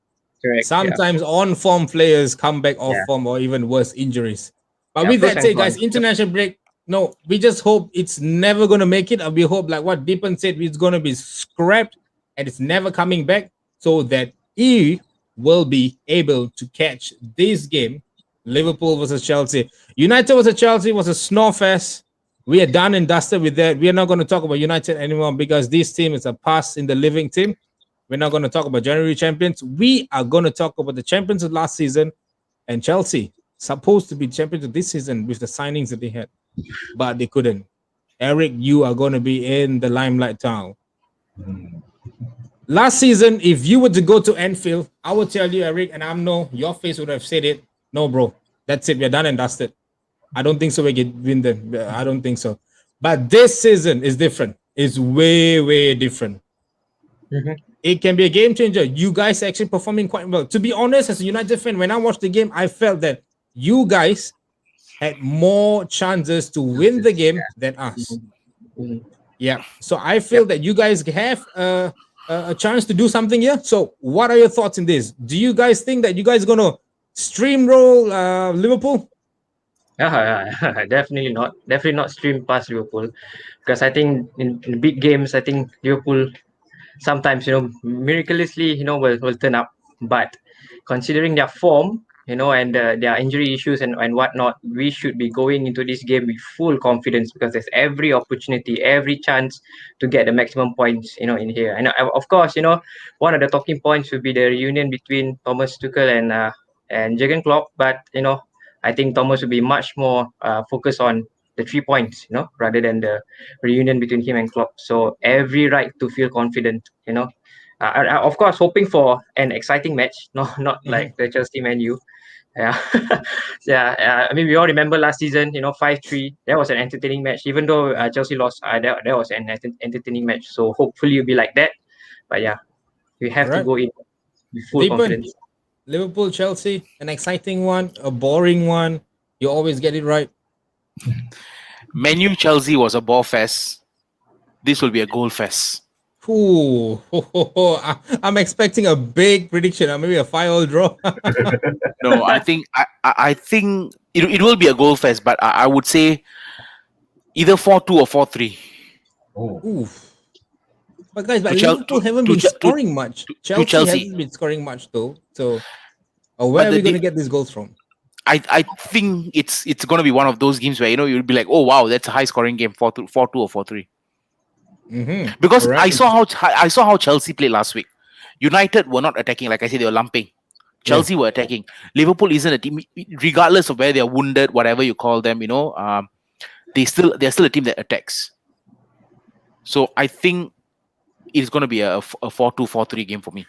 Speaker 5: correct,
Speaker 2: Sometimes on-form players come back off-form, or even worse, injuries. But
Speaker 5: Yeah,
Speaker 2: with
Speaker 5: pros
Speaker 2: that
Speaker 5: and
Speaker 2: said, guys,
Speaker 5: cons.
Speaker 2: international break, no, we just hope it's never going to make it. And we hope, like what Deepan said, it's going to be scrapped and it's never coming back, so that he will be able to catch this game, Liverpool versus Chelsea. United versus Chelsea was a snore fest. We are done and dusted with that. We are not going to talk about United anymore because this team is a pass in the living team. We're not going to talk about January champions. We are going to talk about the champions of last season, and Chelsea, supposed to be champions of this season with the signings that they had, but they couldn't. Eric, you are going to be in the limelight now.
Speaker 3: Mm.
Speaker 2: Last season, if you were to go to Anfield, I would tell you, Eric, and I know your face would have said it. No, bro, that's it. We're done and dusted. I don't think so. We can win them. I don't think so. But this season is different. It's way, way different.
Speaker 5: Mhm.
Speaker 2: It can be a game changer. You guys are actually performing quite well. To be honest, as a United fan, when I watched the game, I felt that you guys had more chances to win the game than us.
Speaker 5: Mhm.
Speaker 2: Yeah. So I feel that you guys have a chance to do something here. So what are your thoughts in this? Do you guys think that you guys are going to streamroll Liverpool?
Speaker 5: Yeah, definitely not. Definitely not stream past Liverpool, because I think in big games, I think Liverpool sometimes, miraculously, will turn up. But considering their form, and their injury issues and whatnot, we should be going into this game with full confidence, because there's every opportunity, every chance to get the maximum points, in here. And of course, one of the talking points would be the reunion between Thomas Tuchel and Jurgen Klopp. But I think Thomas will be much more focused on the 3 points, rather than the reunion between him and Klopp. So every right to feel confident, of course, hoping for an exciting match, not like the Chelsea Man U. Yeah, yeah. I mean, we all remember last season, 5-3. That was an entertaining match, even though Chelsea lost. That was an entertaining match. So hopefully it'll be like that. But yeah, we have
Speaker 2: All
Speaker 5: to
Speaker 2: right.
Speaker 5: go in with full
Speaker 2: Deepan,
Speaker 5: confidence.
Speaker 2: Liverpool, Chelsea, an exciting one, a boring one. You always get it right.
Speaker 4: Menu Chelsea was a ball fest. This will be a goal fest.
Speaker 2: Ooh, I'm expecting a big prediction, maybe a 5-all draw.
Speaker 4: No, I think it will be a goal fest, but I would say either 4-2 or 4-3.
Speaker 3: Oh,
Speaker 2: Oof. But guys,
Speaker 4: To
Speaker 2: Liverpool haven't been scoring much.
Speaker 4: to
Speaker 2: Chelsea
Speaker 4: Chelsea.
Speaker 2: hasn't been scoring much though. So where
Speaker 4: But
Speaker 2: are we going to
Speaker 4: the
Speaker 2: get these goals from?
Speaker 4: I think it's going to be one of those games where you'll be like, oh wow, that's a high scoring game, 4-2 or 4-3. Because
Speaker 2: All right.
Speaker 4: I saw how Chelsea played last week. United were not attacking, like I said, they were lumping. Chelsea were attacking. Liverpool isn't a team, regardless of where they're wounded, whatever you call them. They're still a team that attacks. So I think it's going to be a 4-2, 4-3 game for me,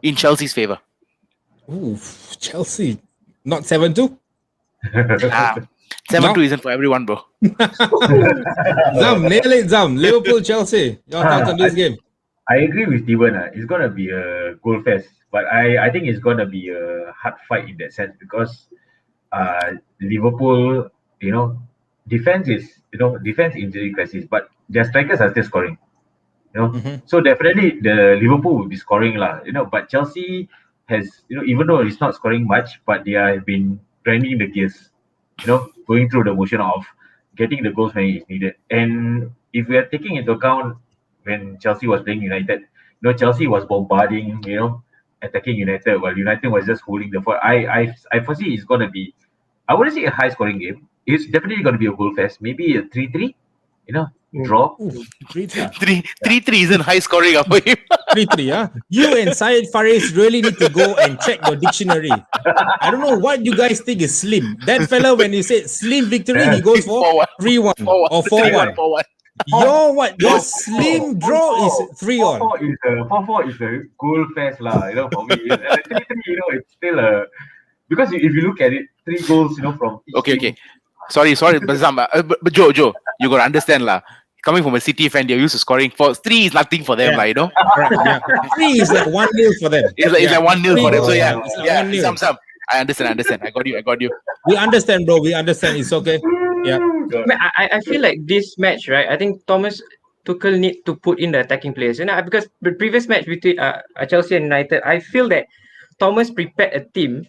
Speaker 4: in Chelsea's favor.
Speaker 2: Ooh, Chelsea, not 7-2.
Speaker 4: 7-2 isn't for everyone, bro.
Speaker 2: Zam, nail it, Zam. Liverpool, Chelsea. Your thoughts on this game?
Speaker 3: I agree with Steven. It's gonna be a goal fest, but I think it's gonna be a hard fight in that sense, because Liverpool, defense injury crisis, but their strikers are still scoring. So definitely the Liverpool will be scoring lah. But Chelsea has, even though it's not scoring much, but they have been grinding the gears. Going through the motion of getting the goals when it's needed. And if we are taking into account when Chelsea was playing United, Chelsea was bombarding, attacking United, while United was just holding the fort. I foresee it's gonna be, I wouldn't say a high scoring game. It's definitely gonna be a goal fest, maybe a 3-3, draw.
Speaker 2: Ooh, 3-3.
Speaker 4: 3-3 isn't high scoring for him.
Speaker 2: 3-3, huh? You and Syed Faris really need to go and check your dictionary. I don't know what you guys think is slim. That fella, when you say slim victory, he goes for 3-1 or 4-1.
Speaker 4: 4-1.
Speaker 2: Your slim draw is 3-all.
Speaker 3: 4-4 is a goal fest lah, for me. 3-3, it's still a, because if you look at it, 3 goals, from each
Speaker 4: Okay.
Speaker 3: team.
Speaker 4: Sorry, but but Joe, you gotta understand lah. Coming from a City fan, they're used to scoring. 3 is nothing for them,
Speaker 2: Yeah. Right, yeah. 3 is like 1-0 for them.
Speaker 4: It's like 1-0 for them. So
Speaker 2: It's like 1-0.
Speaker 4: some. I understand. I got you.
Speaker 2: We understand, bro. We understand. It's okay. Yeah.
Speaker 5: I feel like this match, right? I think Thomas Tuchel need to put in the attacking players, because the previous match between Chelsea and United, I feel that Thomas prepared a team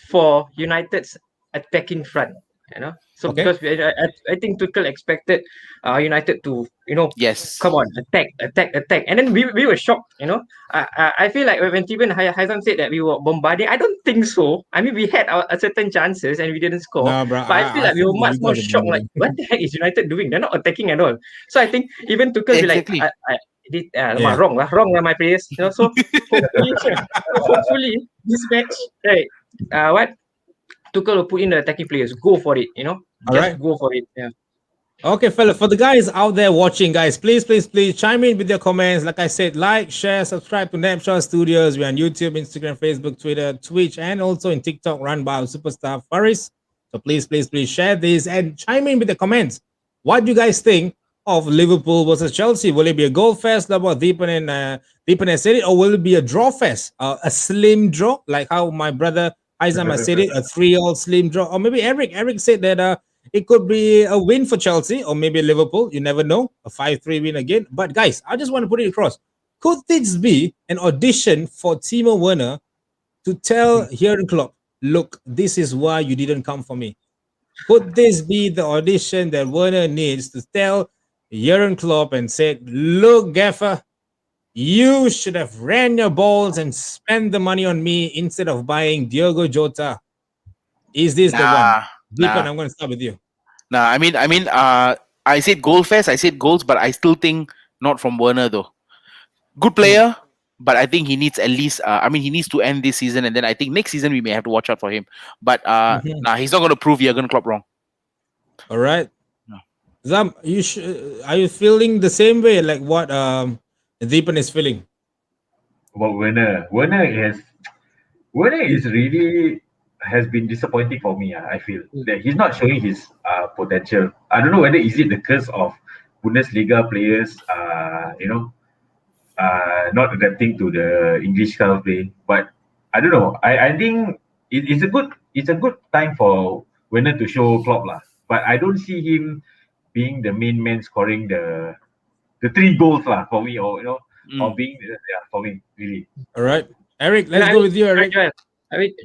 Speaker 5: for United's attacking front. So
Speaker 2: Okay.
Speaker 5: because I think Tuchel expected United to
Speaker 4: Yes.
Speaker 5: come on, attack, and then we were shocked. I feel like when Steven Haizam said that we were bombarding, I don't think so. I mean, we had our certain chances and we didn't score.
Speaker 2: No, bro.
Speaker 5: But I feel like we were
Speaker 2: think
Speaker 5: much
Speaker 2: you
Speaker 5: more
Speaker 2: got it
Speaker 5: shocked.
Speaker 2: wrong.
Speaker 5: Like, what the heck is United doing? They're not attacking at all. So I think even Tuchel
Speaker 4: Exactly.
Speaker 5: be like, wrong lah, my players. So hopefully this match, right? Tuchel will put in the attacking players. Go for it. Just
Speaker 2: Alright.
Speaker 5: go for it. Yeah.
Speaker 2: Okay, fella, for the guys out there watching, guys, please chime in with your comments. Like I said, like, share, subscribe to Napshot Studios. We're on YouTube, Instagram, Facebook, Twitter, Twitch, and also in TikTok, run by our superstar Faris. So please share this and chime in with the comments. What do you guys think of Liverpool versus Chelsea? Will it be a goal fest, like what Deepan has said it, or will it be a draw fest? A slim draw, like how my brother Aizam has said it, a 3-all slim draw. Or maybe Eric said that it could be a win for Chelsea or maybe Liverpool. You never know. A 5-3 win again. But guys, I just want to put it across. Could this be an audition for Timo Werner to tell Jurgen Klopp, look, this is why you didn't come for me? Could this be the audition that Werner needs to tell Jurgen Klopp and say, look, Gaffer, you should have ran your balls and spent the money on me instead of buying Diogo Jota? Is this the one? Deepan, I'm going to start with you.
Speaker 4: Nah. I said goal fest. I said goals, but I still think not from Werner though. Good player, but I think he needs at least. He needs to end this season, and then I think next season we may have to watch out for him. But he's not going to prove Jurgen Klopp wrong.
Speaker 2: All right.
Speaker 4: No.
Speaker 2: Zam, are you feeling the same way like what Deepan is feeling?
Speaker 3: About Werner. Werner is really has been disappointing for me. I feel that he's not showing his potential. I don't know whether is it the curse of Bundesliga players, not adapting to the English style of play. But I don't know. I think it's a good time for Werner to show Klopp lah. But I don't see him being the main man scoring the 3 goals lah for me, or or being for me really.
Speaker 2: All right. Eric, let's go with you, Eric.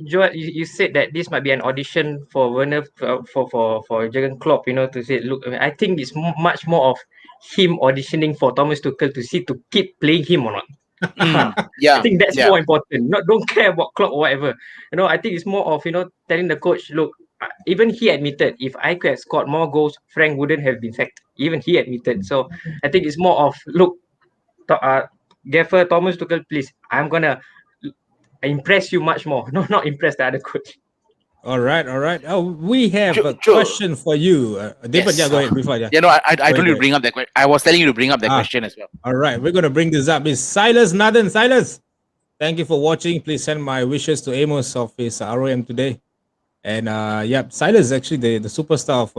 Speaker 5: Joel, you said that this might be an audition for Werner for Jurgen Klopp, to say, look, I think it's much more of him auditioning for Thomas Tuchel to see to keep playing him or not.
Speaker 4: Yeah,
Speaker 5: I think that's more important. Don't care about Klopp or whatever. I think it's more of telling the coach, look, even he admitted if I could have scored more goals, Frank wouldn't have been sacked. Even he admitted. So I think it's more of, look, Gaffer Thomas Tuchel, please, I'm gonna impress you much more. No, not impress the other coach.
Speaker 2: All right. Oh, we have a question for you. Deepan,
Speaker 4: Yes.
Speaker 2: go ahead before.
Speaker 4: I told you to bring up that question. I was telling you to bring up that question as well.
Speaker 2: All right, we're going to bring this up. Is Silas Nathan. Silas, thank you for watching. Please send my wishes to Amos of his ROM today. And Silas is actually the superstar of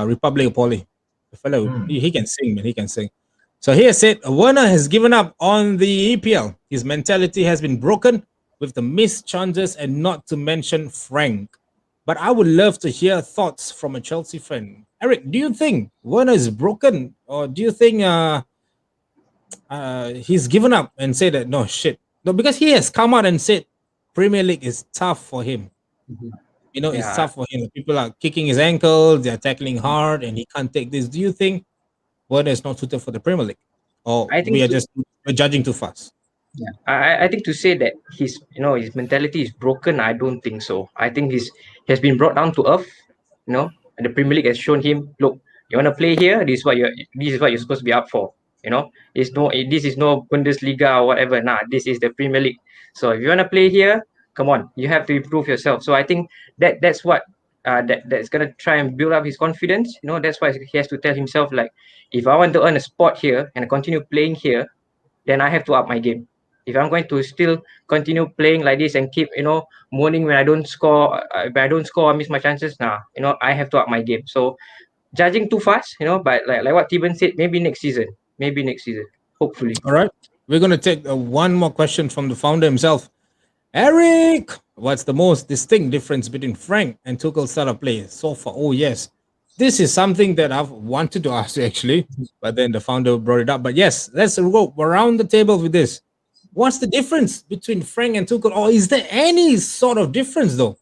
Speaker 2: Republic of Poly. The fellow, he can sing, man. He can sing. So here said, Werner has given up on the EPL. His mentality has been broken with the missed chances, and not to mention Frank. But I would love to hear thoughts from a Chelsea fan. Eric, do you think Werner is broken, or do you think he's given up and said that no, because he has come out and said Premier League is tough for him. It's tough for him. People are kicking his ankles, they're tackling hard, and he can't take this. Do you think Werner is not suited for the Premier League, or we're judging too fast?
Speaker 5: Yeah, I think to say that his mentality is broken, I don't think so. I think he has been brought down to earth, and the Premier League has shown him, look, you want to play here, this is what you're supposed to be up for. This is no Bundesliga or whatever. Nah, this is the Premier League. So if you want to play here, come on, you have to improve yourself. So I think that's what that's gonna try and build up his confidence. That's why he has to tell himself, like, if I want to earn a spot here and continue playing here, then I have to up my game. If I'm going to still continue playing like this and keep, moaning when I don't score, if I don't score, I miss my chances. I have to up my game. So judging too fast, but like what Tiban said, maybe next season, hopefully.
Speaker 2: All right, we're going to take one more question from the founder himself. Eric, what's the most distinct difference between Frank and Tuchel's style of play so far? Oh, yes. This is something that I've wanted to ask you, actually, but then the founder brought it up. But yes, let's go around the table with this. What's the difference between Frank and Tuchel? Or is there any sort of difference, though?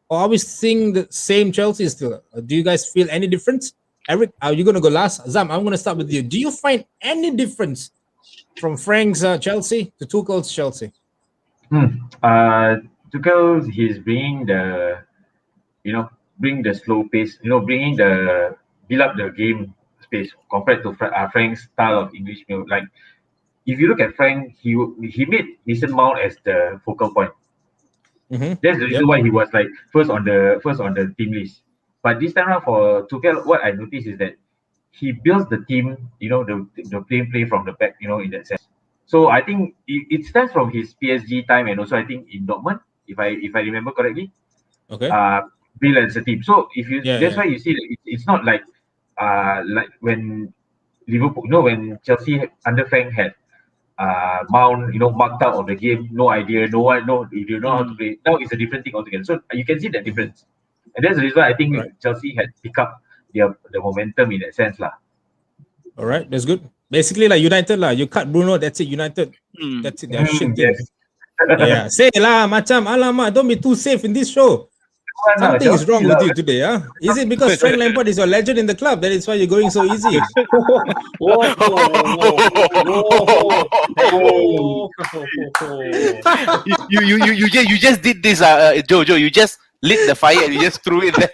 Speaker 2: Or are we seeing the same Chelsea still? Do you guys feel any difference? Eric, are you going to go last? Zam, I'm going to start with you. Do you find any difference from Frank's Chelsea to Tuchel's Chelsea?
Speaker 3: Tuchel, he's bringing bring the slow pace, bringing the build up the game space compared to Frank's style of English. Like, if you look at Frank, he made Mason Mount as the focal point. That's the reason why he was like first on the team list. But this time around for Tuchel, what I noticed is that he builds the team, the play from the back, in that sense. So I think it stems from his PSG time, and also I think in Dortmund, if I remember correctly,
Speaker 2: Okay.
Speaker 3: build as a team. So that's
Speaker 2: Yeah.
Speaker 3: why you see that it's not like when Liverpool, when Chelsea under Frank had Mount, marked out of the game, no idea, no one, no, you don't know how to play. Now it's a different thing altogether. So you can see that difference, and that's the reason why I think
Speaker 2: Right.
Speaker 3: Chelsea had picked up the momentum in that sense, lah.
Speaker 2: All right, that's good. Basically, like United, lah. You cut Bruno, that's it. United, that's it. They're shit teams.
Speaker 3: Yes.
Speaker 2: Yeah, say lah, macam alamak. Don't be too safe in this show. Something is wrong with you today, huh? Is it because Frank Lampard is your legend in the club? That is why you're going so easy.
Speaker 4: You just did this, Jojo. You just lit the fire and you just threw it there.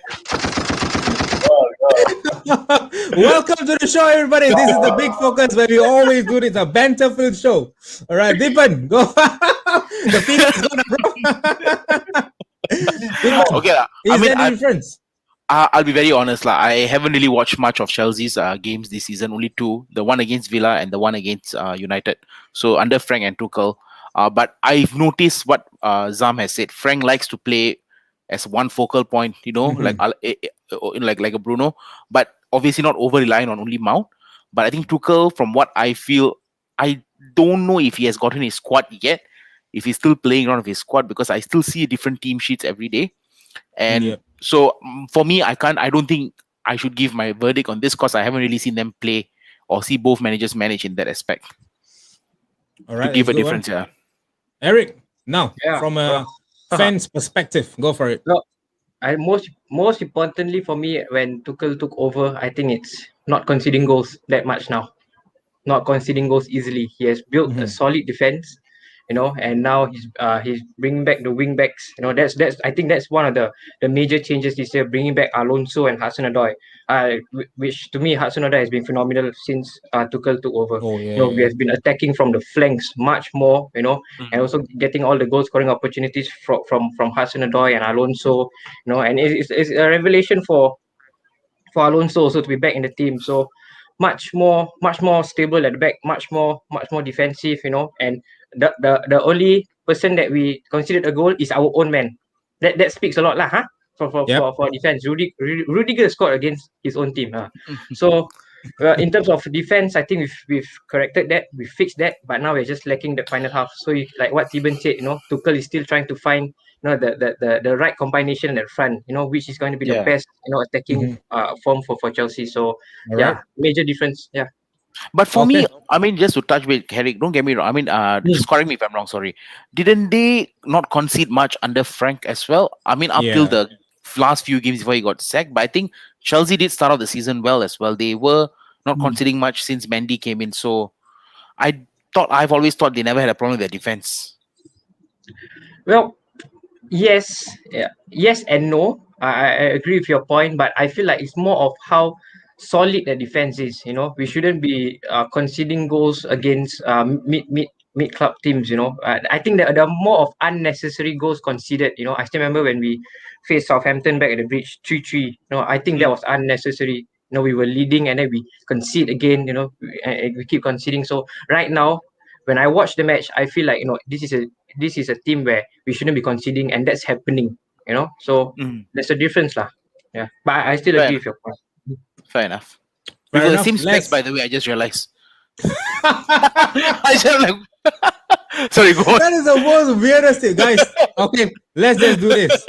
Speaker 2: Welcome to the show, everybody. This is the Big Focus where we always do this, a banter-filled show. All right, Deepan, go. The feeling is gonna bro.
Speaker 4: Okay,
Speaker 2: Is there any difference?
Speaker 4: I'll be very honest, I haven't really watched much of Chelsea's games this season. Only two: the one against Villa and the one against United. So under Frank and Tuchel. But I've noticed what Zam has said. Frank likes to play as one focal point, like a Bruno, but obviously not over relying on only Mount. But I think Tuchel, from what I feel, I don't know if he has gotten his squad yet, if he's still playing around with his squad, because I still see different team sheets every day. And so for me, I don't think I should give my verdict on this because I haven't really seen them play or see both managers manage in that aspect.
Speaker 2: All right,
Speaker 4: to give a difference, yeah.
Speaker 2: Eric, now from a fan's perspective, go for it.
Speaker 5: No, most importantly for me, when Tuchel took over, I think it's not conceding goals that much now. Not conceding goals easily. He has built a solid defense, and now he's bringing back the wing backs. That's I think that's one of the major changes this year, bringing back Alonso and Hudson-Odoi. Which to me, Hudson-Odoi has been phenomenal since Tuchel took over. We have been attacking from the flanks much more, and also getting all the goal scoring opportunities from Hudson-Odoi and Alonso. And it's a revelation for Alonso also to be back in the team. So much more stable at the back, much more defensive, and the only person that we considered a goal is our own man. That speaks a lot lah, for defense. Rudiger scored against his own team. So in terms of defense, I think we've corrected that, we fixed that, but now we're just lacking the final half. So like what Tiban said, Tuchel is still trying to find the right combination at the front, which is going to be the best attacking form for Chelsea. So major difference.
Speaker 4: But for me, I mean, just to touch with Herrick, don't get me wrong. I mean, just correct me if I'm wrong. Sorry, didn't they not concede much under Frank as well? I mean, up till the last few games before he got sacked. But I think Chelsea did start off the season well as well. They were not conceding much since Mendy came in. So I've always thought they never had a problem with their defense.
Speaker 5: Well, yes and no. I agree with your point, but I feel like it's more of how solid the defense is. We shouldn't be conceding goals against mid club teams. I think that there are more of unnecessary goals conceded. I still remember when we faced Southampton back at the bridge 3-3. I think that was unnecessary. We were leading and then we concede again. We keep conceding. So right now, when I watch the match, I feel like this is a team where we shouldn't be conceding, and that's happening. So there's a difference lah. Yeah, but I still agree with your point.
Speaker 4: Fair enough. We got the same specs, by the way. I just realized. I just like. Sorry, go on.
Speaker 2: That is the most weirdest thing, guys. Okay, let's just do this.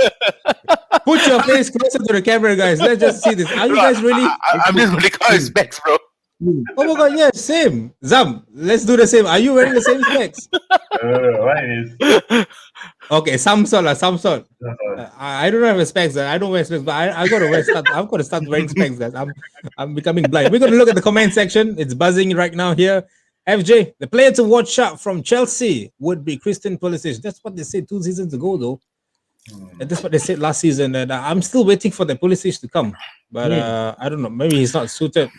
Speaker 2: Put your face closer to the camera, guys. Let's just see this. Are you guys really?
Speaker 4: I'm just going to call it specs, bro.
Speaker 2: Oh my god, yeah, same. Zam, let's do the same. Are you wearing the same specs?
Speaker 3: What is?
Speaker 2: Okay, some sort. I don't have a specs. I don't wear specs, but I gotta wear stuff. I'm gonna start wearing specs, guys. I'm becoming blind. We're gonna look at the comment section. It's buzzing right now here. FJ, the player to watch out from Chelsea would be Christian Pulisic. That's what they said 2 seasons ago, though. And that's what they said last season. And I'm still waiting for the Pulisic to come, but I don't know. Maybe he's not suited.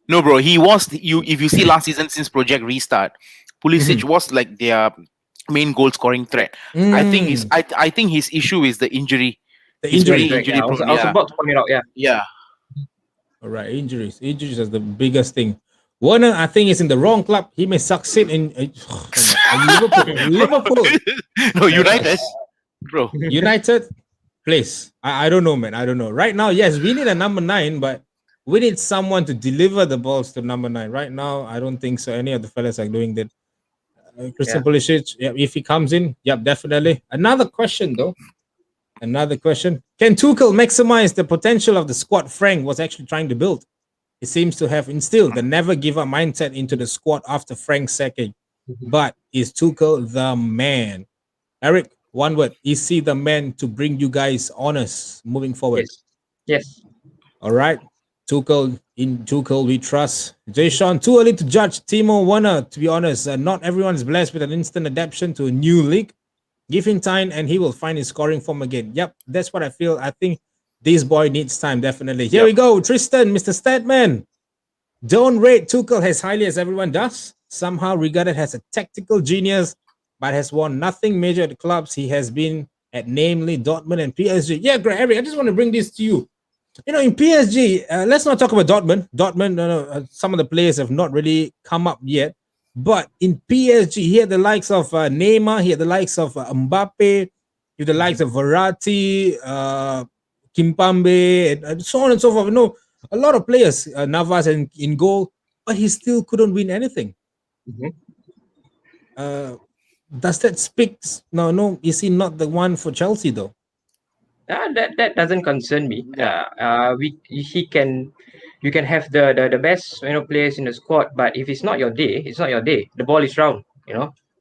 Speaker 4: No, bro. He was. If you see last season, since Project Restart, Pulisic was like their main goal scoring threat. I think his issue is the injury.
Speaker 5: The injury. I was about to point it out. Yeah.
Speaker 2: All right, injuries. Injuries is the biggest thing. Werner, I think, is in the wrong club. He may succeed in Liverpool. Liverpool.
Speaker 4: No, United, bro.
Speaker 2: United, place. I don't know, man. I don't know. Right now, yes, we need a number 9, but we need someone to deliver the balls to number 9. Right now, I don't think so. Any of the fellas are doing that. Christian Pulisic, yeah, if he comes in, yep, definitely. Another question, though. Another question. Can Tuchel maximize the potential of the squad Frank was actually trying to build? He seems to have instilled the never give up mindset into the squad after Frank's sacking. But is Tuchel the man? Eric, one word. Is he the man to bring you guys honors moving forward?
Speaker 5: Yes.
Speaker 2: All right. Tuchel, in Tuchel we trust. Jayshawn, too early to judge Timo Werner, to be honest. Not everyone is blessed with an instant adaptation to a new league. Give him time and he will find his scoring form again. Yep, that's what I feel. I think this boy needs time, definitely. Here we go. Tristan, Mr. Statman. Don't rate Tuchel as highly as everyone does. Somehow regarded as a tactical genius, but has won nothing major at the clubs he has been at, namely Dortmund and PSG. Yeah, great, Eric. I just want to bring this to you. You know, in PSG, let's not talk about Dortmund. Dortmund, some of the players have not really come up yet. But in PSG, he had the likes of Neymar, he had the likes of Mbappe, he had the likes of Verratti, Kimpembe, and so on and so forth. You know, a lot of players, Navas in goal, but he still couldn't win anything. Does that speak? No, is he not the one for Chelsea though?
Speaker 5: That doesn't concern me.
Speaker 4: Yeah.
Speaker 5: You can have the best players in the squad, but if it's not your day, it's not your day. The ball is round,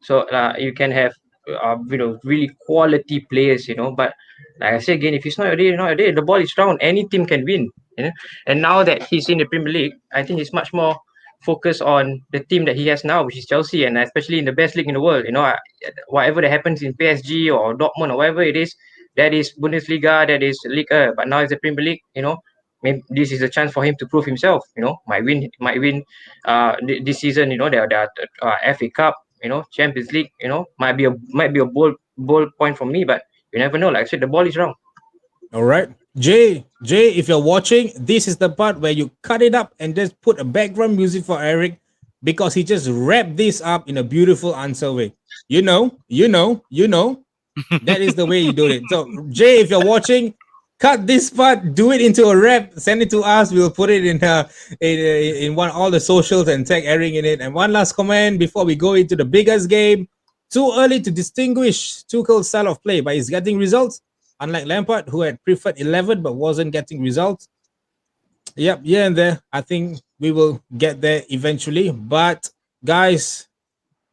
Speaker 5: So you can have really quality players, But like I say again, if it's not your day, not your day. The ball is round. Any team can win, And now that he's in the Premier League, I think he's much more focused on the team that he has now, which is Chelsea, and especially in the best league in the world. Whatever that happens in PSG or Dortmund or whatever it is, that is Bundesliga, that is League. But now it's the Premier League. Maybe this is a chance for him to prove himself. Might win. This season. The FA Cup. Champions League. Might be a bold point for me, but you never know. Like I said, the ball is wrong.
Speaker 2: All right. Jay, if you're watching, this is the part where you cut it up and just put a background music for Eric because he just wrapped this up in a beautiful answer way. You know. That is the way you do it. So, Jay, if you're watching, cut this part, do it into a rap, send it to us. We'll put it in all the socials and tag Eric in it. And one last comment before we go into the biggest game. Too early to distinguish Tuchel's style of play, but he's getting results. Unlike Lampard, who had preferred 11 but wasn't getting results. Yep, yeah, and there. I think we will get there eventually. But guys,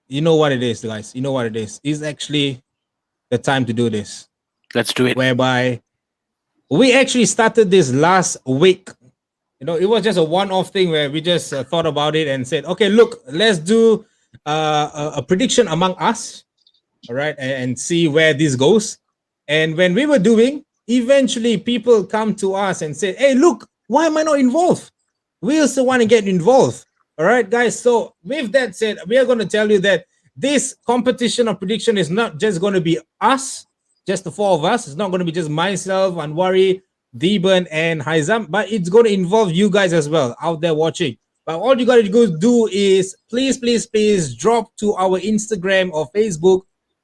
Speaker 2: you know what it is, guys. You know what it is. It's actually the time to do this.
Speaker 4: Let's do it.
Speaker 2: Whereby we actually started this last week. It was just a one-off thing where we just thought about it and said, okay, look, let's do a prediction among us, all right, and see where this goes. And when we were doing, eventually people come to us and say, hey, look, why am I not involved? We also want to get involved. All right, guys. So with that said, we are going to tell you that this competition of prediction is not just going to be us, just the four of us. It's not going to be just myself, Anwari, Deben, and Haizam, but it's going to involve you guys as well out there watching. But all you got to go do is please drop to our Instagram or Facebook,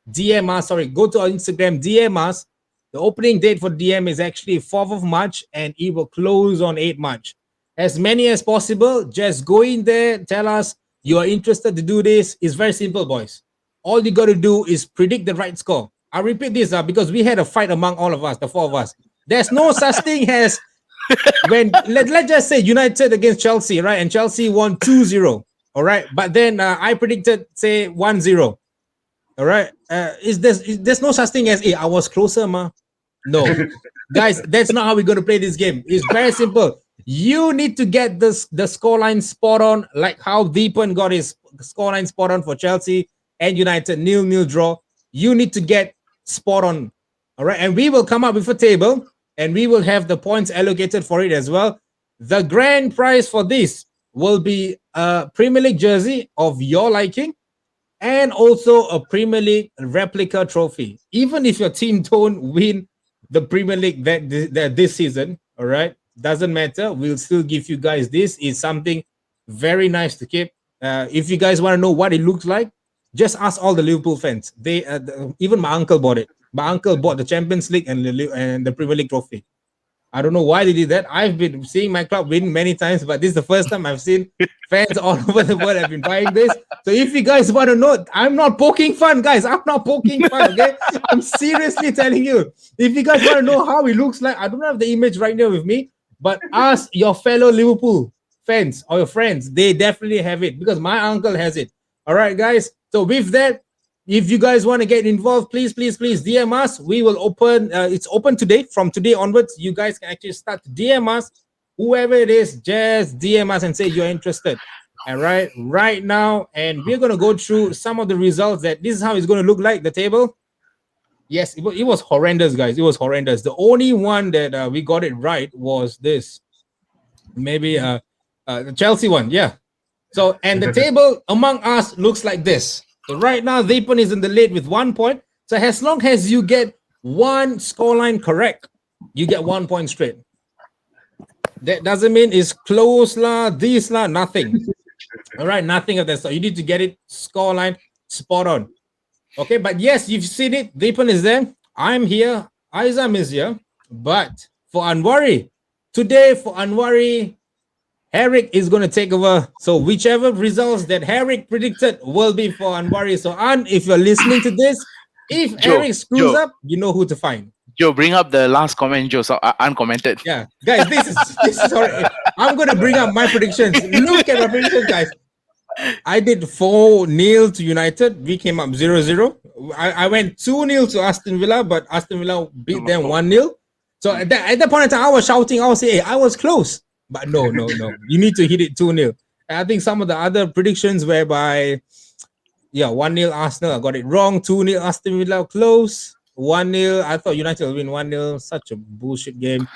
Speaker 2: DM us. Sorry, go to our Instagram, DM us. The opening date for DM is actually 4th of March and it will close on 8th March. As many as possible, just go in there, tell us you are interested to do this. It's very simple, boys. All you got to do is predict the right score. I repeat this because we had a fight among all of us, the four of us. There's no such thing as when, let's just say United against Chelsea, right? And Chelsea won 2-0, all right? But then I predicted, say, 1-0. All right. There's no such thing as, hey, I was closer, ma. No. Guys, that's not how we're going to play this game. It's very simple. You need to get the scoreline spot on, like how Deepan got his scoreline spot on for Chelsea and United, 0-0 draw. You need to get spot on. All right. And we will come up with a table and we will have the points allocated for it as well. The grand prize for this will be a Premier League jersey of your liking, and also a Premier League replica trophy. Even if your team don't win the Premier League this season, all right, doesn't matter. We'll still give you guys this. It's something very nice to keep. If you guys want to know what it looks like, just ask all the Liverpool fans. They even my uncle bought it. My uncle bought the Champions League and the Premier League trophy. I don't know why they did that. I've been seeing my club win many times, but this is the first time I've seen fans all over the world have been buying this. So if you guys want to know, I'm not poking fun, guys. I'm not poking fun, okay? I'm seriously telling you. If you guys want to know how it looks like, I don't have the image right now with me, but ask your fellow Liverpool fans or your friends. They definitely have it because my uncle has it. All right, guys. So with that, if you guys want to get involved, please DM us. We will open. It's open today. From today onwards, you guys can actually start to DM us. Whoever it is, just DM us and say you're interested. All right, right now, and we're gonna go through some of the results. That this is how it's gonna look like the table. Yes, it was horrendous, guys. It was horrendous. The only one that we got it right was this. Maybe the Chelsea one. Yeah. So and the table among us looks like this. So right now, Deepan is in the lead with 1 point. So as long as you get one scoreline correct, you get 1 point straight. That doesn't mean it's close lah, this lah, nothing. All right, nothing of that. So you need to get it scoreline spot on. Okay, but yes, you've seen it. Deepan is there. I'm here. Aizam is here. But for Anwari, today for Anwari, Herrick is going to take over. So whichever results that Herrick predicted will be for Anwari. So An, if you're listening to this, if Herrick screws up, you know who to find.
Speaker 4: Joe, bring up the last comment, Joe, so uncommented.
Speaker 2: Yeah, guys, this is sorry. I'm going to bring up my predictions. Look at my predictions, guys. I did 4-0 to United. We came up 0-0. I went 2-0 to Aston Villa, but Aston Villa beat them 1-0. So at that point in time, I was shouting. I was saying, hey, I was close. But no. You need to hit it 2-0. I think some of the other predictions whereby, 1-0 Arsenal, I got it wrong. 2-0 Aston Villa, close. 1-0, I thought United will win 1-0. Such a bullshit game.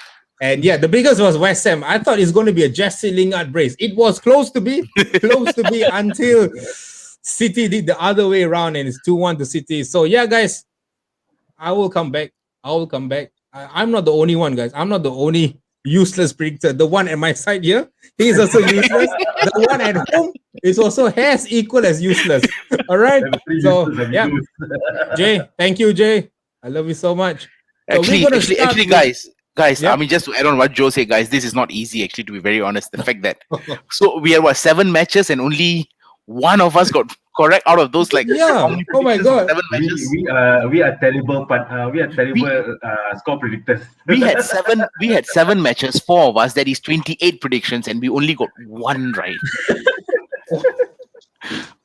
Speaker 2: And the biggest was West Ham. I thought it's going to be a Jesse Lingard brace. It was close to be until City did the other way around and it's 2-1 to City. So guys, I will come back. I'm not the only one, guys. I'm not the only useless predictor. The one at my side here, he's also useless. The one at home is also as equal as useless. All right. So Jay, thank you, Jay. I love you so much. So
Speaker 4: Actually, guys,
Speaker 2: Yeah.
Speaker 4: I mean, just to add on what Joe said, guys, this is not easy, actually, to be very honest. The fact that so we had 7 matches and only one of us got correct out of those. Like, how many
Speaker 2: oh my god,
Speaker 4: 7 matches?
Speaker 3: We are terrible, but we are terrible score predictors.
Speaker 4: We had 7 matches, 4 of us. That is 28 predictions, and we only got 1 right.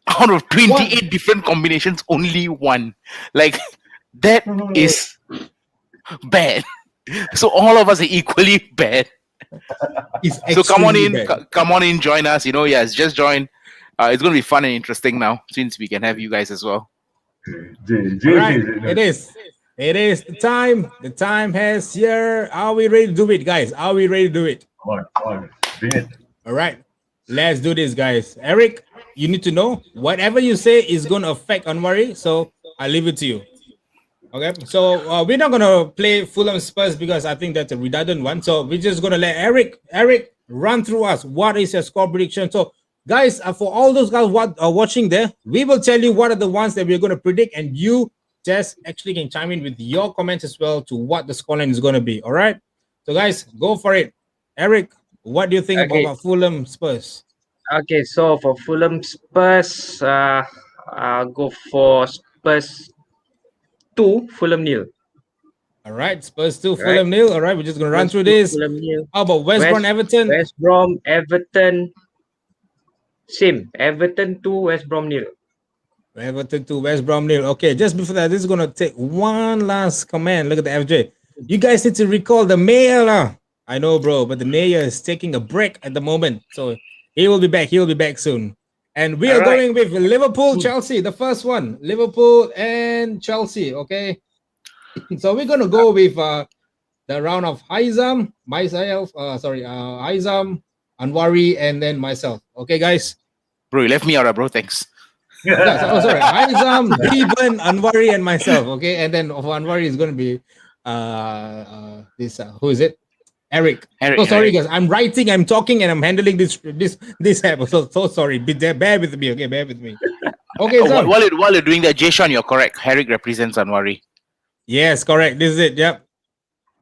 Speaker 4: Out of 28 different combinations, only 1. Like, that is bad. So all of us are equally bad. So come on in, join us. Yes, just join. It's going to be fun and interesting now since we can have you guys as well.
Speaker 2: Right. It is the time. The time has here. Are we ready to do it, guys? Are we ready to do it?
Speaker 3: Come on. Bring it.
Speaker 2: All right. Let's do this, guys. Eric, you need to know whatever you say is going to affect Anwari. So I leave it to you. Okay. So we're not going to play Fulham Spurs because I think that's a redundant one. So we're just going to let Eric run through us. What is your score prediction? So guys, for all those guys what are watching there, we will tell you what are the ones that we're going to predict, and you just actually can chime in with your comments as well to what the scoreline is going to be. All right. So guys, go for it. Eric, what do you think about Fulham Spurs?
Speaker 5: Okay, so for Fulham Spurs, I'll go for Spurs 2, Fulham 0.
Speaker 2: All right, Spurs 2, Fulham 0. All right, we're just going to run through this.
Speaker 5: Fulham 0.
Speaker 2: How about West Brom, Everton?
Speaker 5: West Brom, Everton, same. Everton 2, West Brom 0.
Speaker 2: Everton 2, West Brom 0. Okay, just before that, this is going to take one last comment. Look at the FJ. You guys need to recall the mayor. I know, bro, but the mayor is taking a break at the moment. So he will be back. He will be back soon. And we are going with Liverpool, Chelsea, the first one. Liverpool and Chelsea, okay? So we're going to go with the round of Aizam, Aizam, Anwari, and then myself. Okay, guys?
Speaker 4: Bro, you left me out, bro. Thanks.
Speaker 2: Aizam, Deepan, Anwari, and myself, okay? And then for Anwari is going to be who is it? Eric.
Speaker 4: Eric,
Speaker 2: So sorry,
Speaker 4: Eric.
Speaker 2: guys. I'm writing, I'm talking, and I'm handling this app. So sorry. Bear with me. Okay, bear with me. Okay,
Speaker 4: Oh,
Speaker 2: Zam.
Speaker 4: while you're doing that, Jayshawn, you're correct. Eric represents Anwari.
Speaker 2: Yes, correct. This is it. Yep.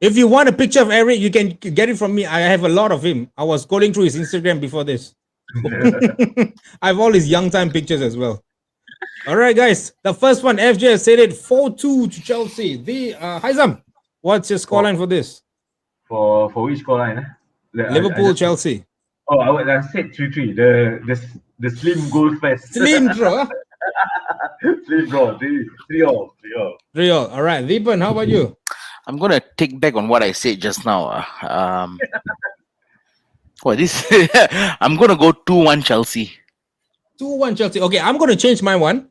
Speaker 2: If you want a picture of Eric, you can get it from me. I have a lot of him. I was scrolling through his Instagram before this. I have all his young time pictures as well. All right, guys. The first one, FJ has said it 4-2 to Chelsea. Haizam, what's your scoreline for this?
Speaker 3: For which scoreline?
Speaker 2: Liverpool, Chelsea.
Speaker 3: Oh, I said 3-3. The slim goal fest.
Speaker 2: Slim draw.
Speaker 3: Slim draw. 3-3.
Speaker 2: 3-all. All right. Deepan, how about you?
Speaker 4: I'm gonna take back on what I said just now. I'm gonna go 2-1 Chelsea.
Speaker 2: 2-1 Chelsea. Okay, I'm going to change my one.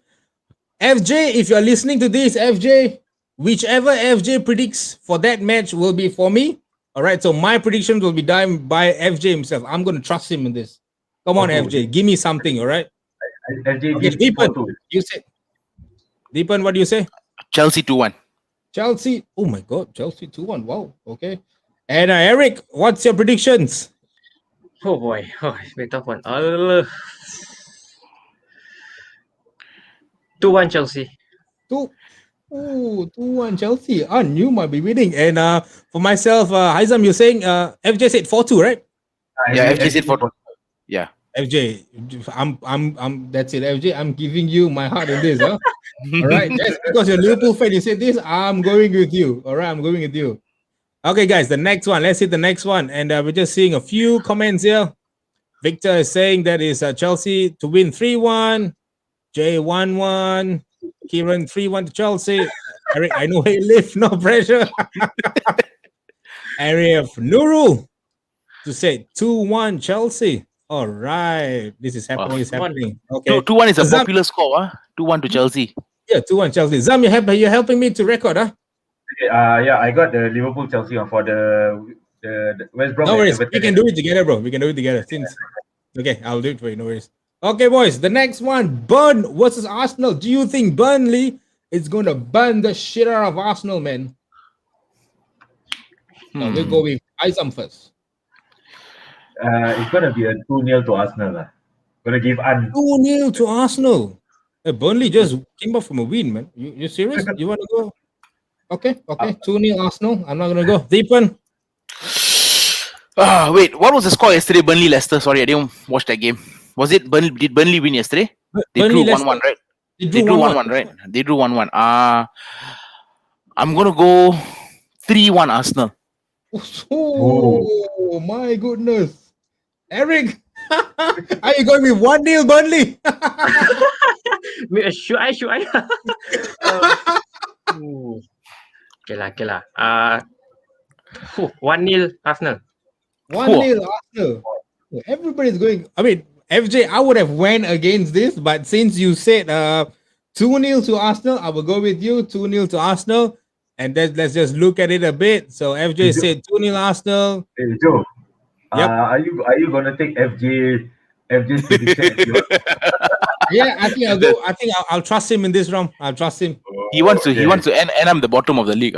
Speaker 2: FJ, if you're listening to this, FJ, whichever FJ predicts for that match will be for me. All right, so my predictions will be done by FJ himself. I'm going to trust him in this. Come on, FJ, give me something, all right?
Speaker 3: FJ,
Speaker 2: Okay, Deepan, you say. Deepan, what do you say?
Speaker 4: Chelsea 2-1.
Speaker 2: Chelsea. Oh my God, Chelsea 2-1. Wow, okay. And Eric, what's your predictions?
Speaker 5: Oh boy, it's a tough one. 2-1 Chelsea.
Speaker 2: 2-1 Chelsea. You might be winning. And for myself, Haizam, you're saying FJ said 4-2, right?
Speaker 4: Yeah, FJ said 4-2. Yeah.
Speaker 2: FJ, I'm that's it, FJ. I'm giving you my heart in this, huh? All right. Just because you're a Liverpool fan, you said this, I'm going with you. All right, I'm going with you. Okay, guys, the next one. Let's hit the next one. And we're just seeing a few comments here. Victor is saying that is Chelsea to win 3-1. Jay 1-1. Kieran 3-1 to Chelsea. Eric, I know where you live, no pressure. Arif Nurul to say 2-1 Chelsea. All right. This is happening.
Speaker 4: Wow.
Speaker 2: It's happening. Okay.
Speaker 4: 2-1 is a
Speaker 2: Zam,
Speaker 4: popular score, huh? 2-1 to Chelsea.
Speaker 2: yeah, 2-1 Chelsea. Zam, you're helping me to record, huh?
Speaker 3: Yeah, I got the Liverpool Chelsea one for the West Brom.
Speaker 2: No worries.
Speaker 3: Everton.
Speaker 2: We can do it together, bro. We can do it together. Okay, I'll do it for you. No worries. Okay, boys. The next one, Burn versus Arsenal. Do you think Burnley is going to burn the shit out of Arsenal, man? Now, we'll go with Aizam first.
Speaker 3: It's gonna be a 2-0 to Arsenal. Gonna give
Speaker 2: 2-0 to Arsenal. Burnley just came off from a win, man. You serious? You want to go? Okay. 2-0 Arsenal. I'm not going to go. Deepan.
Speaker 4: Wait, what was the score yesterday? Burnley Leicester. Sorry, I didn't watch that game. Was it Burnley? Did Burnley win yesterday? They
Speaker 2: Burnley,
Speaker 4: drew 1-1, right?
Speaker 2: They
Speaker 4: They drew 1-1, right? They drew 1-1. I'm gonna go 3-1 Arsenal.
Speaker 2: Oh, my goodness. Eric, are you going with 1-0 Burnley?
Speaker 5: Should I? Okay lah. 1-0 Arsenal.
Speaker 2: 1-0 Arsenal. Everybody's going. I mean, FJ, I would have went against this, but since you said 2-0 to Arsenal, I will go with you. 2-0 to Arsenal. And let's just look at it a bit. So FJ said 2-0 Arsenal.
Speaker 3: Hey Joe,
Speaker 2: Yep.
Speaker 3: are you gonna take FJ's prediction?
Speaker 2: Yeah, I think I'll go. I think I'll trust him in this round. I'll trust him.
Speaker 4: He wants to end I'm the bottom of the league.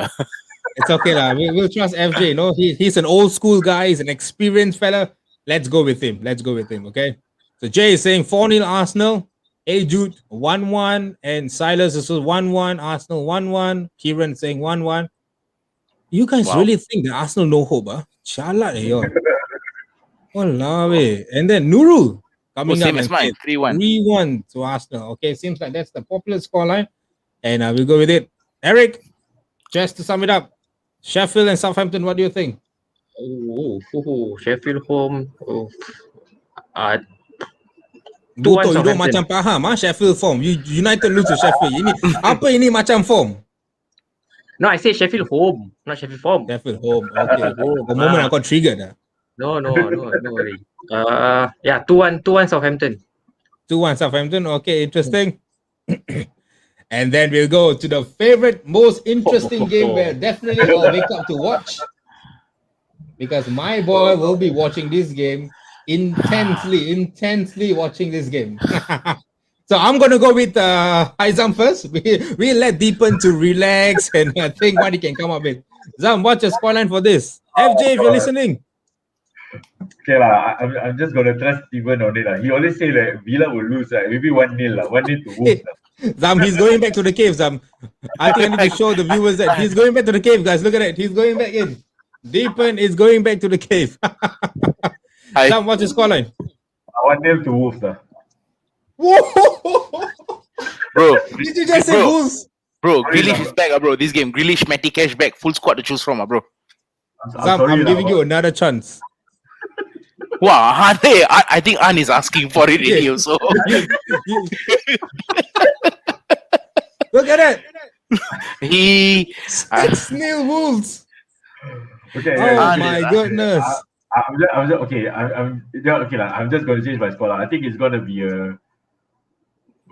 Speaker 2: It's okay, lah. We'll trust FJ. No, he's an old school guy. He's an experienced fella. Let's go with him. Okay. So Jay is saying 4-0 Arsenal. A Jude 1-1, and Silas is 1-1. Arsenal 1-1. Kieran saying 1-1. You guys really think that Arsenal no hope, huh? Chalat, yo. Wallahi. And then Nurul coming up
Speaker 4: same as mine, 3-1.
Speaker 2: 3-1 to Arsenal. Okay, seems like that's the popular scoreline, and we'll go with it. Eric, just to sum it up, Sheffield and Southampton. What do you think?
Speaker 5: Sheffield home.
Speaker 2: Betul, you don't
Speaker 5: Southampton.
Speaker 2: macam faham, Sheffield form. United lose to Sheffield. Ini macam form.
Speaker 5: No, I said Sheffield home, not Sheffield form.
Speaker 2: Sheffield home. Okay. The moment I got triggered.
Speaker 5: No worry. 2-1 Southampton.
Speaker 2: 2-1 Southampton. Okay, interesting. And then we'll go to the favorite, most interesting game where definitely I'll wake up to watch, because my boy will be watching this game intensely watching this game. So I'm gonna go with Haizam first. We let Deepan to relax and think what he can come up with. Zam, what's your scoreline for this? FJ, if you're listening.
Speaker 3: Okay lah, I'm just gonna trust Steven on it lah. He always say that Villa will lose right? Maybe 1-0 lah, 1-0 to Wolves lah.
Speaker 2: Zam, he's going back to the cave, Zam. I think I need to show the viewers that he's going back to the cave, guys. Look at it. He's going back in. Deepen is going back to the cave.
Speaker 4: Hi.
Speaker 2: Zam, what's the scoreline?
Speaker 3: 1-0 to Wolves lah.
Speaker 2: Whoa!
Speaker 4: Bro,
Speaker 2: Did you just say
Speaker 4: Bro.
Speaker 2: Wolves?
Speaker 4: bro, Grealish is back, bro. This game, Grealish, Matty Cash back, full squad to choose from, bro.
Speaker 2: Zam, I'm giving you another chance.
Speaker 4: Wow, I think An is asking for it
Speaker 2: Yeah.
Speaker 4: in so.
Speaker 2: Look at that.
Speaker 4: He
Speaker 2: 6-0 Wolves.
Speaker 3: Okay,
Speaker 2: Oh
Speaker 3: yeah,
Speaker 2: my goodness.
Speaker 3: I'm just okay. Okay lah. I'm just gonna change my score lah. I think it's gonna be a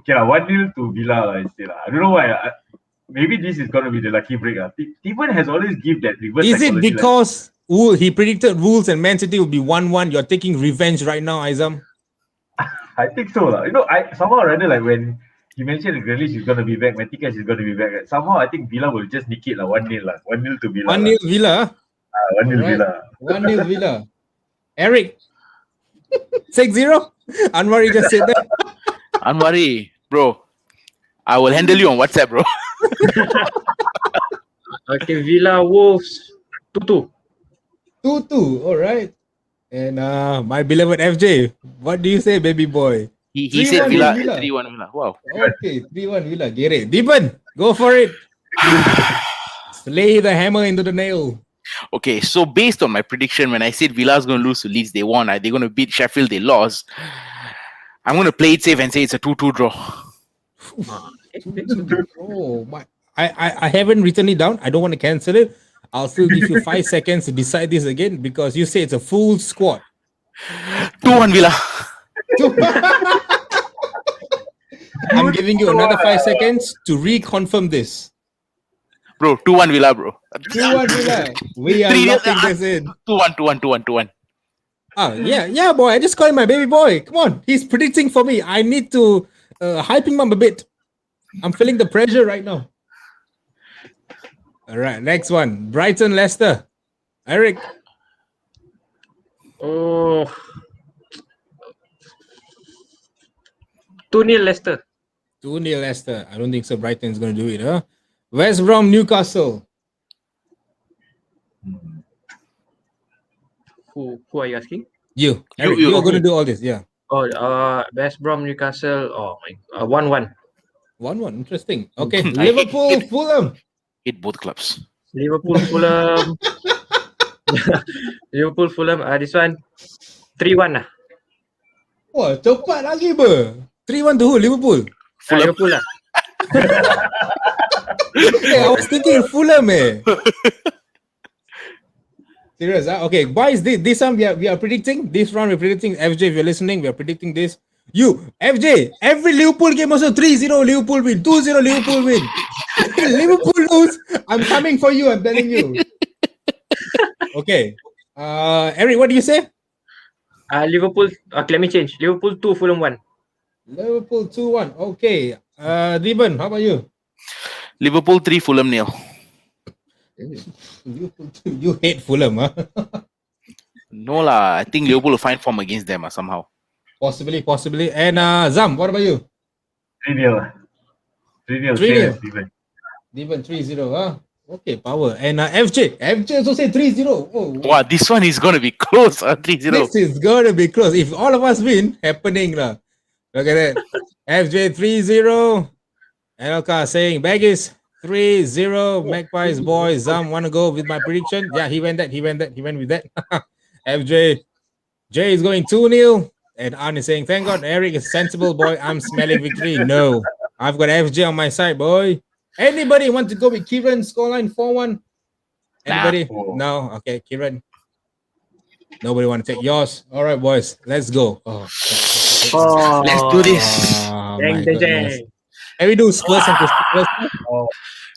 Speaker 3: 1-0 to Villa lah instead lah. I don't know why. Maybe this is gonna be the lucky break lah. Steven has always give that reverse.
Speaker 2: Is it
Speaker 3: psychology,
Speaker 2: because he predicted Wolves and Man City will be 1-1? You're taking revenge right now, Aizam?
Speaker 3: I think so lah. You know, I somehow rather like when he mentioned Grealish is gonna be back, Matikash is gonna be back. Right? Somehow I think Villa will just nick it lah. 1-0 lah. 1-0 to Villa.
Speaker 2: 1-0 Villa.
Speaker 3: 1-0
Speaker 2: Alright.
Speaker 3: Villa.
Speaker 2: 1-0 Villa. Eric. 6-0? Anwari just said that.
Speaker 4: Anwari, bro. I will handle you on WhatsApp, bro.
Speaker 5: Okay, Villa Wolves 2-2.
Speaker 2: 2-2. All right. And my beloved FJ, what do you say, baby boy?
Speaker 4: He said
Speaker 2: 3-1
Speaker 4: Villa,
Speaker 2: Villa.
Speaker 4: 3-1 Villa. Wow.
Speaker 2: Okay, 3-1 Villa. Get it. Deepan, go for it. Slay the hammer into the nail.
Speaker 4: Okay, so based on my prediction, when I said Villa's going to lose to Leeds, they won. They're going to beat Sheffield, they lost. I'm going to play it safe and say it's a 2-2 draw.
Speaker 2: Oh my! I haven't written it down. I don't want to cancel it. I'll still give you 5 seconds to decide this again because you say it's a full squad.
Speaker 4: 2-1 Villa.
Speaker 2: I'm giving you another 5 seconds to reconfirm this.
Speaker 4: Bro, 2-1 Villa, bro.
Speaker 2: 2-1 Villa. We are
Speaker 4: 3-0.
Speaker 2: locking this in.
Speaker 4: 2-1.
Speaker 2: Ah, yeah, boy. I just called him my baby boy. Come on, he's predicting for me. I need to hype him up a bit. I'm feeling the pressure right now. All right, next one. Brighton, Leicester. Eric.
Speaker 5: Oh. 2-0 Leicester.
Speaker 2: 2-0 Leicester. I don't think so. Brighton's going to do it, huh? West Brom, Newcastle.
Speaker 5: Who are you asking?
Speaker 2: You. Eric,
Speaker 4: you.
Speaker 2: you're going to do all this, yeah.
Speaker 5: Oh, West Brom Newcastle. Oh my, 1-1.
Speaker 2: 1-1. Interesting. Okay, Liverpool, Fulham.
Speaker 4: Hit both clubs.
Speaker 5: Liverpool Fulham. Liverpool Fulham. This one 3-1 lah.
Speaker 2: Wah, cepat lagi ber. 3-1 to who? Liverpool.
Speaker 5: Liverpool lah.
Speaker 2: Hey, I was thinking Fulham, eh. Serious, huh? Okay, boys, this one we are predicting. This round we're predicting. FJ, if you're listening, we are predicting this. You, FJ, every Liverpool game also 3-0 Liverpool win, 2-0 Liverpool win. Liverpool lose, I'm coming for you, I'm telling you. Okay. Eric, what do you say?
Speaker 5: Liverpool. Let me change. Liverpool 2, Fulham 1.
Speaker 2: Liverpool 2-1. Okay. Deepan, how about you?
Speaker 4: Liverpool 3, Fulham 0.
Speaker 2: You hate Fulham, huh?
Speaker 4: No lah, I think Liverpool will find form against them somehow.
Speaker 2: Possibly. And Zam, what about you?
Speaker 3: 3-0. 3-0.
Speaker 2: 3-0.
Speaker 3: Steven.
Speaker 2: Deepan 3-0, huh? Okay, power. And FJ also say 3-0. Oh,
Speaker 4: Wow, this one is going to be close. 3-0.
Speaker 2: this is gonna be close. If all of us win, happening lah. Look at that. FJ 3-0. NLK saying Baggis 3-0. Magpies boys. Zam wanna go with my prediction? Yeah, he went with that. FJ. Jay is going 2-0. And Arn is saying, thank God Eric is sensible boy. I'm smelling victory. No. I've got FJ on my side, boy. Anybody want to go with Kieran scoreline 4-1? Anybody?
Speaker 3: Nah.
Speaker 2: No? Okay, Kieran. Nobody want to take yours. All right, boys. Let's go. Oh,
Speaker 4: Let's do this.
Speaker 2: my
Speaker 5: Dang.
Speaker 2: goodness. And we do Spurs and Crystal Palace.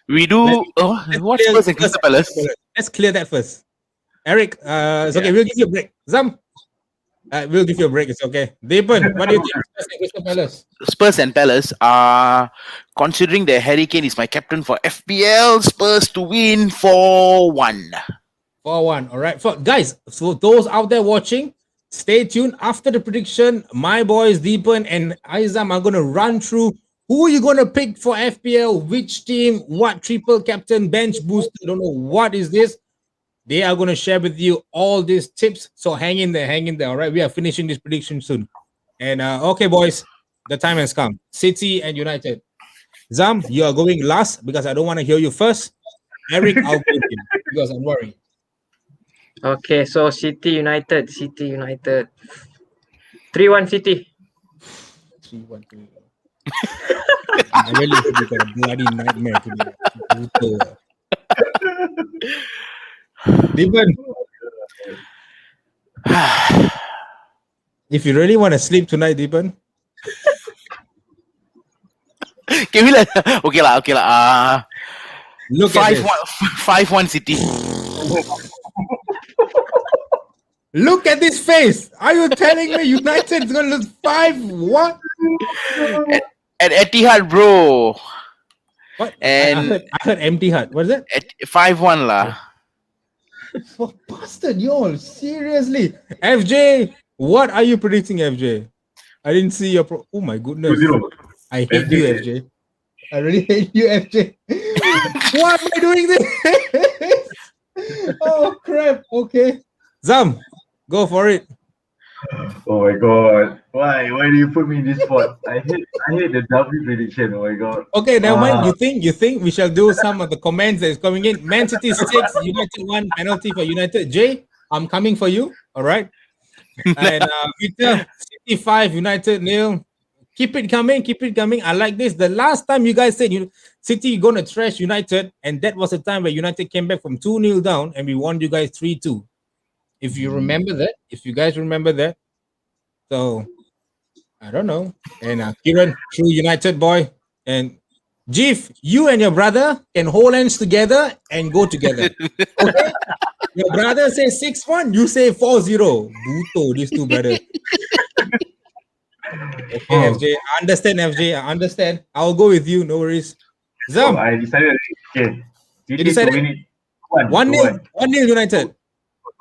Speaker 4: We do. What Spurs and Crystal Palace?
Speaker 2: Let's clear that first. Eric, it's okay. We'll give you a break. Zam, we'll give you a break. It's okay. Deepan, what do you think? Spurs and Crystal Palace.
Speaker 4: Spurs and Palace are considering that Harry Kane is my captain for FPL. Spurs to win 4-1.
Speaker 2: 4-1. All right. For guys, so those out there watching, stay tuned. After the prediction, my boys Deepan and Aizam are gonna run through who you gonna pick for FPL, which team, what triple captain, bench booster. Don't know what is this. They are gonna share with you all these tips. So hang in there, hang in there. All right. We are finishing this prediction soon. And okay, boys, the time has come. City and United. Zam, you are going last because I don't want to hear you first. Eric, I'll go with him because I'm worried.
Speaker 5: Okay, so City United. 3-1 City.
Speaker 2: 3-1. I really hope you got a bloody nightmare today. Deepan, if you really want to sleep tonight, Deepan,
Speaker 4: Okay, okay lah.
Speaker 2: look at this.
Speaker 4: 5-1 City.
Speaker 2: Look at this face. Are you telling me United is going to lose 5-1?
Speaker 4: At Etihad, bro.
Speaker 2: What?
Speaker 4: And
Speaker 2: I heard empty heart. What is that?
Speaker 4: 5-1 lah.
Speaker 2: For bastard, y'all. Seriously. FJ, what are you predicting, FJ? I didn't see your oh my goodness.
Speaker 3: 2-0.
Speaker 2: I hate you, FJ. I really hate you, FJ. Why am I doing this? Oh crap. Okay. Zam, go for it.
Speaker 3: Oh my god. Why do you put me in this spot? I hate the W prediction. Oh my god.
Speaker 2: Okay, never mind. You think we shall do some of the comments that is coming in? Man City 6, United 1, penalty for United. Jay, I'm coming for you. All right. And Peter, City 5, United 0. Keep it coming. I like this. The last time you guys said City gonna trash United, and that was the time where United came back from 2-0 down and we won you guys 3-2. If you remember that, if you guys remember that. So I don't know. And Kieran, true United boy. And Jeff, you and your brother can hold hands together and go together. Okay? Your brother says 6-1, you say 4-0. Buto, these two brothers. Okay, FJ. I understand. I'll go with you, no worries. Zam,
Speaker 3: I decided. Okay.
Speaker 2: you
Speaker 3: City
Speaker 2: decided?
Speaker 3: to win it.
Speaker 2: 1-0 United.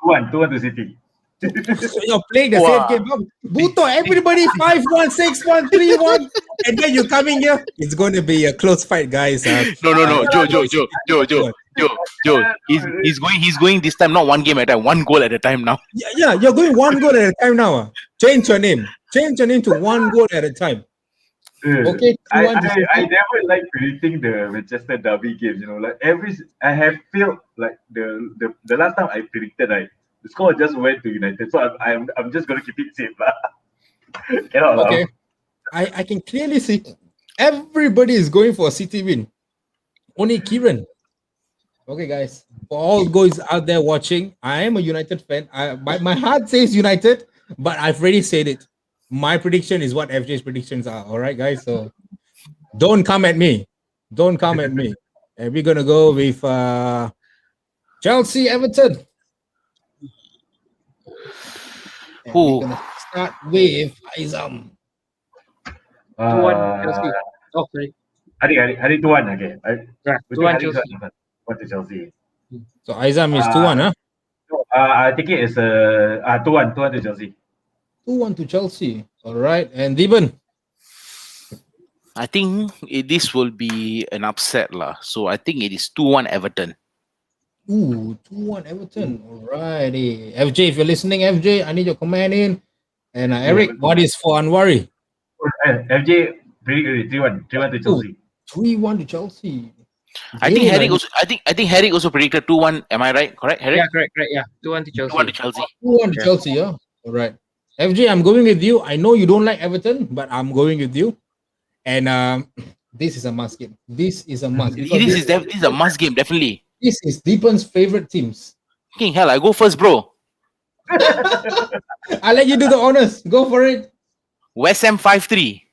Speaker 3: 2-1 to City.
Speaker 2: So you're playing the same game. Buto, everybody 5-1, 6-1, 3-1. And then you coming here. It's going to be a close fight, guys.
Speaker 4: No. Joe. He's going this time, not one game at a time, one goal at a time now.
Speaker 2: Yeah, you're going one goal at a time now. Change your name to one goal at a time. Okay,
Speaker 3: I never like predicting the Manchester Derby games. Like I have felt like the last time I predicted, like the score just went to United. So I'm just gonna keep it safe, lah. Cannot.
Speaker 2: Okay, I can clearly see everybody is going for a City win. Only Kieran. Okay, guys, for all guys out there watching, I am a United fan. My heart says United, but I've already said it. My prediction is what FJ's predictions are. All right, guys. So don't come at me. And we're gonna go with Chelsea Everton. And we're gonna start with Aizam.
Speaker 5: 2-1 Chelsea. Oh, sorry.
Speaker 3: Hari 2-1. Okay.
Speaker 5: Yeah, 2-1 Chelsea.
Speaker 3: 1 to Chelsea.
Speaker 2: So Aizam is 2-1, huh?
Speaker 3: So, I think it is 2-1 to Chelsea.
Speaker 2: 2-1 to Chelsea. All right. And Deepan.
Speaker 4: I think this will be an upset lah. So I think it is 2-1 Everton.
Speaker 2: Ooh, 2-1 Everton. All righty. FJ, if you're listening, FJ, I need your comment in. And Eric, what is for Anwari?
Speaker 3: FJ, pretty good. 3-1 to Chelsea.
Speaker 2: 3-1 to Chelsea.
Speaker 4: I think Harry also predicted 2-1. Am I right? Correct, Harry?
Speaker 5: Yeah, correct. Yeah, 2-1 to Chelsea.
Speaker 4: 2-1 to Chelsea.
Speaker 2: 2-1 to Chelsea, yeah. All right. FJ, I'm going with you. I know you don't like Everton, but I'm going with you. And this is a must game. This is a must.
Speaker 4: This is a must game, definitely.
Speaker 2: This is Deepan's favorite teams.
Speaker 4: King hell, I go first, bro.
Speaker 2: I'll let you do the honors. Go for it.
Speaker 4: West Ham 5-3.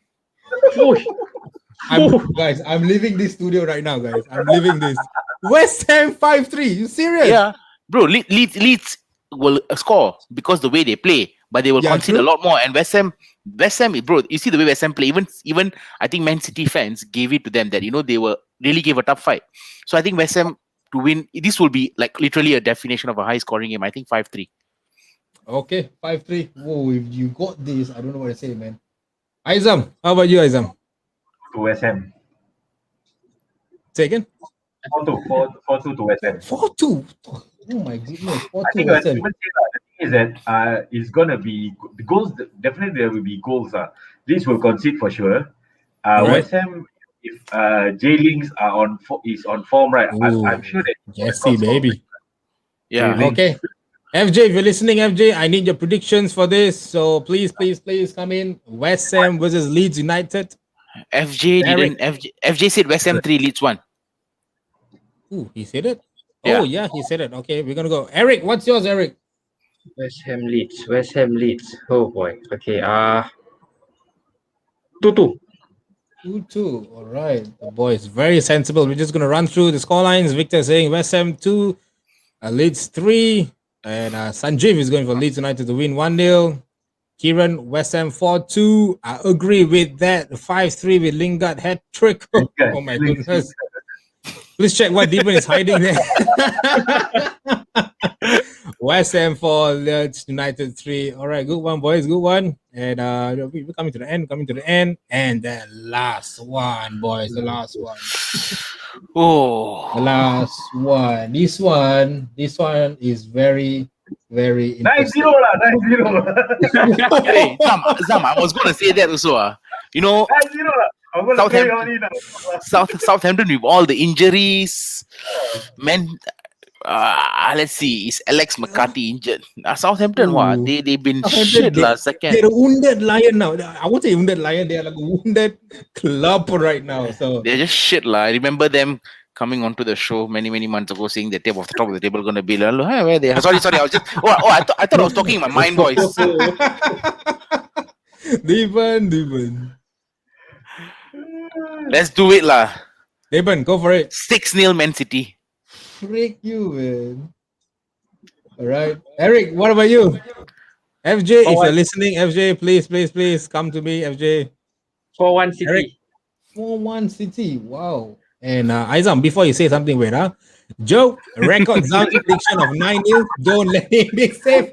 Speaker 2: Guys, I'm leaving this studio right now, guys. I'm leaving this. West Ham 5-3. You serious?
Speaker 4: Yeah. Bro, Leeds will score because the way they play, but they will concede a lot more. And West Ham, bro, you see the way West Ham play. Even I think Man City fans gave it to them that they were really gave a tough fight. So I think West Ham to win. This will be like literally a definition of a high scoring game. I think 5-3.
Speaker 2: Okay, 5-3. Whoa, if you got this, I don't know what to say, man. Aizam, how about you, Aizam?
Speaker 3: To West Ham.
Speaker 2: Say again?
Speaker 3: 4-2 to West Ham.
Speaker 2: 4-2. Oh my goodness, 4-2
Speaker 3: I think
Speaker 2: West Ham.
Speaker 3: even say that, the thing is that it's gonna be the goals. Definitely there will be goals. Leeds will concede for sure.
Speaker 2: Alright.
Speaker 3: West Ham, if J Links is on form, right? I'm sure that
Speaker 2: Jesse, baby.
Speaker 4: Yeah.
Speaker 3: J-Links-
Speaker 2: Okay. FJ, if you're listening, FJ, I need your predictions for this. So please come in. West Ham versus Leeds United.
Speaker 4: FJ
Speaker 2: Derek.
Speaker 4: didn't. FJ said West Ham 3, Leeds 1.
Speaker 2: Ooh, he said it?
Speaker 4: Yeah.
Speaker 2: Oh, yeah, he said it. Okay, we're going to go. Eric, what's yours, Eric?
Speaker 5: West Ham Leeds. Oh boy. Okay. 2-2.
Speaker 2: 2-2. All right. The boy is very sensible. We're just going to run through the score lines. Victor saying West Ham 2, Leeds 3. And Sanjeev is going for Leeds United to win 1-0. Kieran, West Ham 4-2. I agree with that. 5-3 with Lingard hat trick. Oh my goodness. Please check what Deepan is hiding there. West Ham 4, Leeds United 3. All right, good one, boys. Good one. And we're coming to the end. And the last one, boys. The last one.
Speaker 4: Oh.
Speaker 2: The last one. This one is very, very
Speaker 3: 9-0
Speaker 2: interesting.
Speaker 3: lah, 9-0.
Speaker 4: Hey, Zam, I was going to say that also. You know,
Speaker 3: 9-0 lah. I'm gonna carry on in.
Speaker 4: Southampton with all the injuries, man. Let's see, is Alex McCarthy injured? Southampton, what? They've been shit last second.
Speaker 2: They're a wounded lion now. I won't say wounded lion. They are like a wounded club right now. So
Speaker 4: They're just shit lah. I remember them coming onto the show many months ago, saying the top of the table gonna be like, hey, where they are. Sorry. I was just I thought I was talking in my mind voice.
Speaker 2: Deepan.
Speaker 4: Let's do it lah.
Speaker 2: Deepan, go for it.
Speaker 4: 6-0 Man City.
Speaker 2: Freak you, man. All right. Eric, what about you? FJ, if you're listening, FJ, please come to me, FJ.
Speaker 5: 4-1 City.
Speaker 2: Eric. 4-1 City. Wow. And Aizam, before you say something, wait, Joe, record Zam's prediction of 9-0. Don't let him be safe.